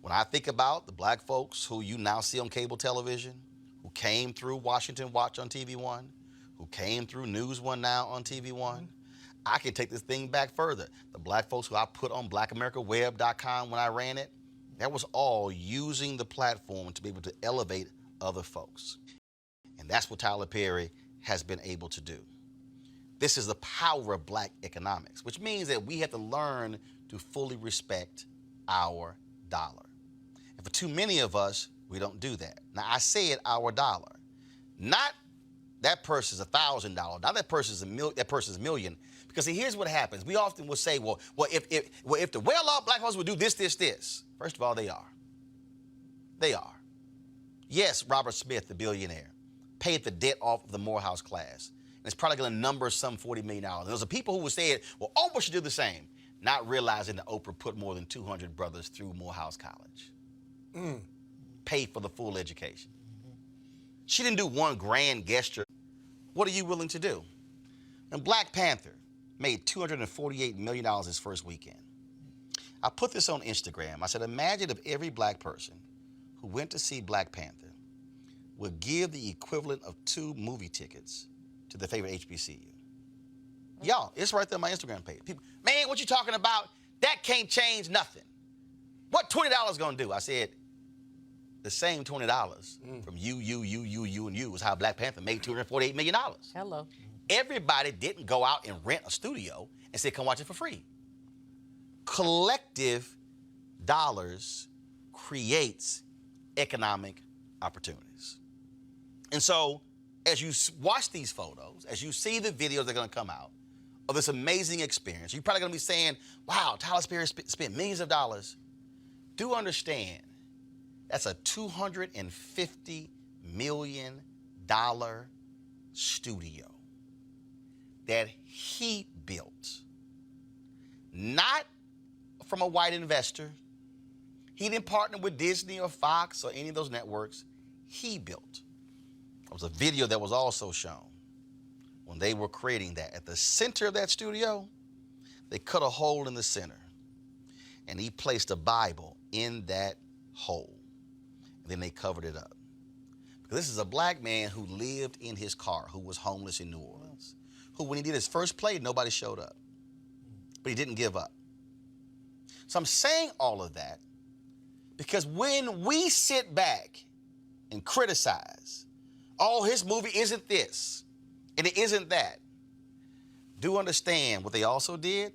When I think about the black folks who you now see on cable television, who came through Washington Watch on TV One, who came through News One Now on TV One, I can take this thing back further. The black folks who I put on blackamericaweb.com when I ran it, that was all using the platform to be able to elevate other folks. And that's what Tyler Perry has been able to do. This is the power of black economics, which means that we have to learn to fully respect our dollar. And for too many of us, we don't do that. Now, I said our dollar, not that person's $1,000, not that person's a million. Because see, here's what happens. We often will say, well, if the well-off black folks would do this. First of all, they are. They are. Yes, Robert Smith, the billionaire, paid the debt off of the Morehouse class. And it's probably going to number some $40 million. And there's people who would say, well, Oprah should do the same, not realizing that Oprah put more than 200 brothers through Morehouse College. Paid for the full education. She didn't do one grand gesture. What are you willing to do? And Black Panther made $248 million his first weekend. I put this on Instagram. I said, imagine if every black person who went to see Black Panther would give the equivalent of 2 movie tickets to their favorite HBCU. Y'all, it's right there on my Instagram page. People, man, what you talking about? That can't change nothing. What $20 gonna do? I said, the same $20 from you, and you is how Black Panther made $248 million. Hello. Everybody didn't go out and rent a studio and say, come watch it for free. Collective dollars creates economic opportunities. And so as you watch these photos, as you see the videos that are gonna come out of this amazing experience, you're probably gonna be saying, wow, Tyler Perry spent millions of dollars. Do understand, that's a $250 million studio that he built. Not from a white investor. He didn't partner with Disney or Fox or any of those networks. He built. There was a video that was also shown when they were creating that. At the center of that studio, they cut a hole in the center, and he placed a Bible in that hole, and then they covered it up. Because this is a black man who lived in his car, who was homeless in New Orleans, who, when he did his first play, nobody showed up, but he didn't give up. So I'm saying all of that because when we sit back and criticize, oh, his movie isn't this, and it isn't that, do understand what they also did?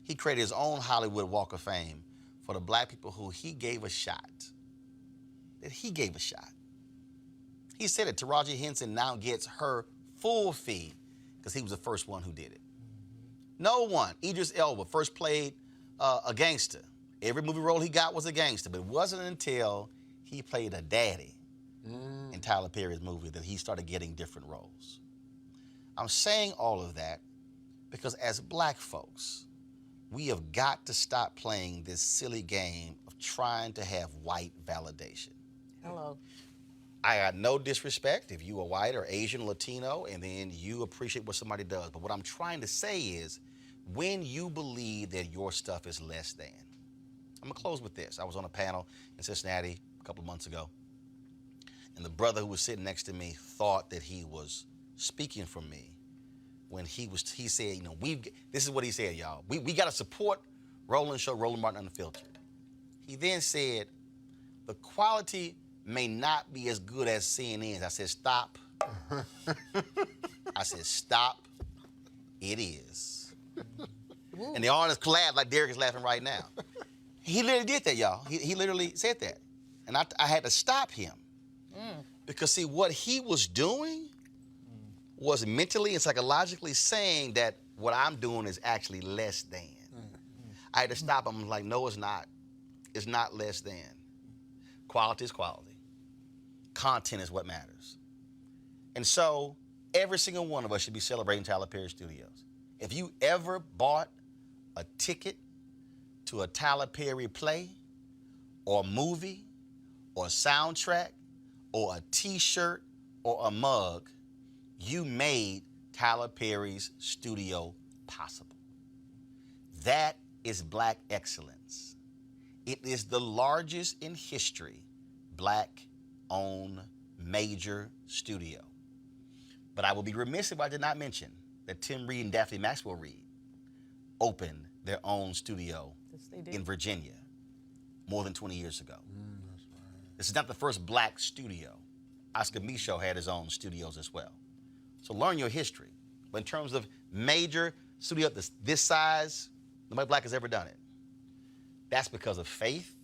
He created his own Hollywood Walk of Fame for the black people who he gave a shot. That he gave a shot. He said it. Taraji Henson now gets her full fee because he was the first one who did it. No one. Idris Elba first played a gangster. Every movie role he got was a gangster, but it wasn't until he played a daddy in Tyler Perry's movie that he started getting different roles. I'm saying all of that because as black folks, we have got to stop playing this silly game of trying to have white validation. Hello. I got no disrespect if you are white or Asian, Latino, and then you appreciate what somebody does. But what I'm trying to say is when you believe that your stuff is less than. I'm going to close with this. I was on a panel in Cincinnati a couple of months ago, and the brother who was sitting next to me thought that he was speaking for me when he said, you know, this is what he said, y'all. We got to support Roland show, Roland Martin Unfiltered. He then said, the quality may not be as good as CNN's. I said, stop. I said, stop. It is. And the audience laughed like Derek is laughing right now. He literally did that, y'all. He literally said that. And I had to stop him. Because, see, what he was doing was mentally and psychologically saying that what I'm doing is actually less than. I had to stop him. I'm like, no, it's not. It's not less than. Quality is quality. Content is what matters. And so every single one of us should be celebrating Tyler Perry Studios. If you ever bought a ticket to a Tyler Perry play or movie or soundtrack or a T-shirt or a mug, you made Tyler Perry's studio possible. That is black excellence. It is the largest in history black-owned major studio. But I will be remiss if I did not mention that Tim Reed and Daphne Maxwell Reed opened their own studio in Virginia more than 20 years ago. This is not the first black studio. Oscar Micheaux had his own studios as well. So learn your history. But in terms of major studio this size, nobody black has ever done it. That's because of faith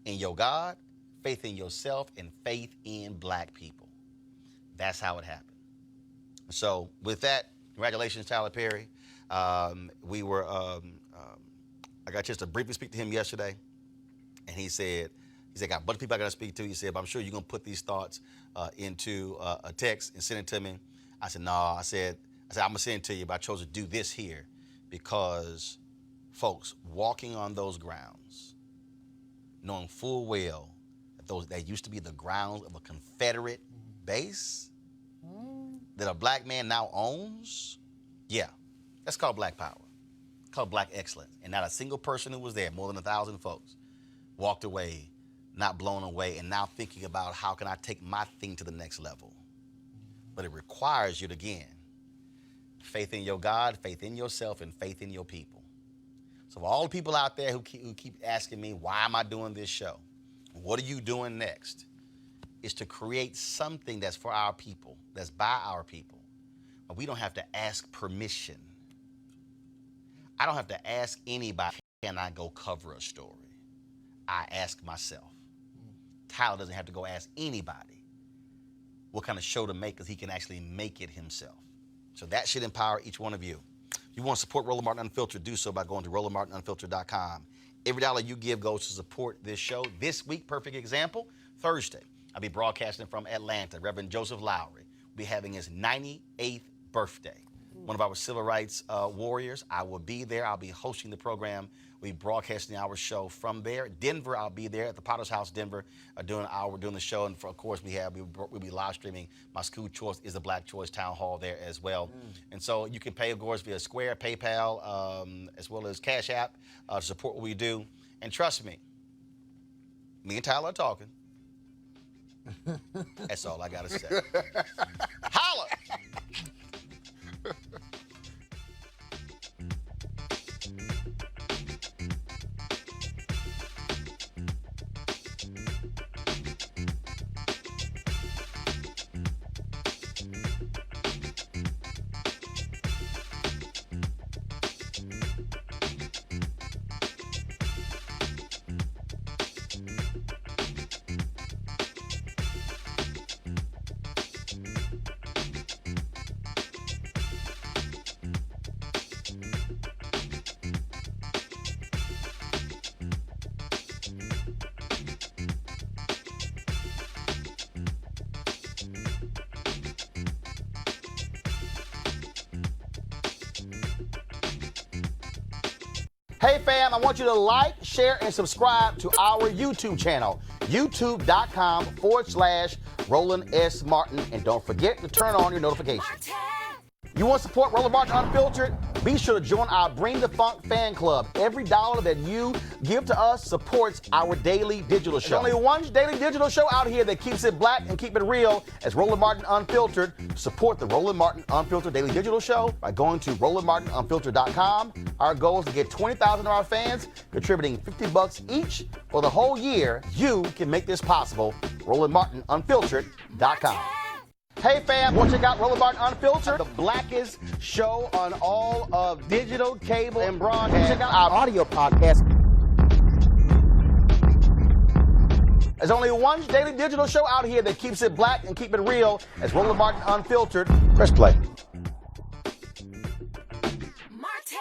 in your God, faith in yourself, and faith in black people. That's how it happened. So with that, congratulations, Tyler Perry. I got a chance to briefly speak to him yesterday, and he said, I got a bunch of people I got to speak to. He said, but I'm sure you're going to put these thoughts into a text and send it to me. I said, no. I said, I'm going to send it to you, but I chose to do this here because, folks, walking on those grounds, knowing full well that that used to be the grounds of a Confederate base that a black man now owns, yeah, that's called black power. It's called black excellence. And not a single person who was there, more than 1,000 folks, walked away, not blown away, and now thinking about how can I take my thing to the next level. But it requires you to, again, faith in your God, faith in yourself, and faith in your people. So for all the people out there who keep asking me, why am I doing this show? What are you doing next? Is to create something that's for our people, that's by our people. But we don't have to ask permission. I don't have to ask anybody, can I go cover a story? I ask myself. Tyler doesn't have to go ask anybody what kind of show to make because he can actually make it himself. So that should empower each one of you. If you want to support Roland Martin Unfiltered, do so by going to RolandMartinUnfiltered.com. Every dollar you give goes to support this show. This week, perfect example, Thursday, I'll be broadcasting from Atlanta. Reverend Joseph Lowry will be having his 98th birthday. One of our civil rights warriors. I will be there. I'll be hosting the program with We'll be broadcasting our show from there. Denver, I'll be there at the Potter's House, Denver, doing the show. And of course, we'll be live streaming my school choice is the Black Choice Town Hall there as well. And so you can pay, of course, via Square, PayPal, as well as Cash App to support what we do. And trust me, me and Tyler are talking. That's all I got to say. Holla! Hey fam, I want you to like, share, and subscribe to our YouTube channel, youtube.com/Roland S. Martin. And don't forget to turn on your notifications. You want to support Roland Martin Unfiltered? Be sure to join our Bring the Funk fan club. Every dollar that you give to us supports our daily digital show. There's only one daily digital show out here that keeps it black and keep it real as Roland Martin Unfiltered. Support the Roland Martin Unfiltered daily digital show by going to RolandMartinUnfiltered.com. Our goal is to get 20,000 of our fans contributing $50 each for the whole year. You can make this possible. RolandMartinUnfiltered.com. Hey fam, want to check out Roland Martin Unfiltered, the blackest show on all of digital, cable, and broadcast. Check out our audio podcast. There's only one daily digital show out here that keeps it black and keep it real as Roland Martin Unfiltered. Press play. Martin.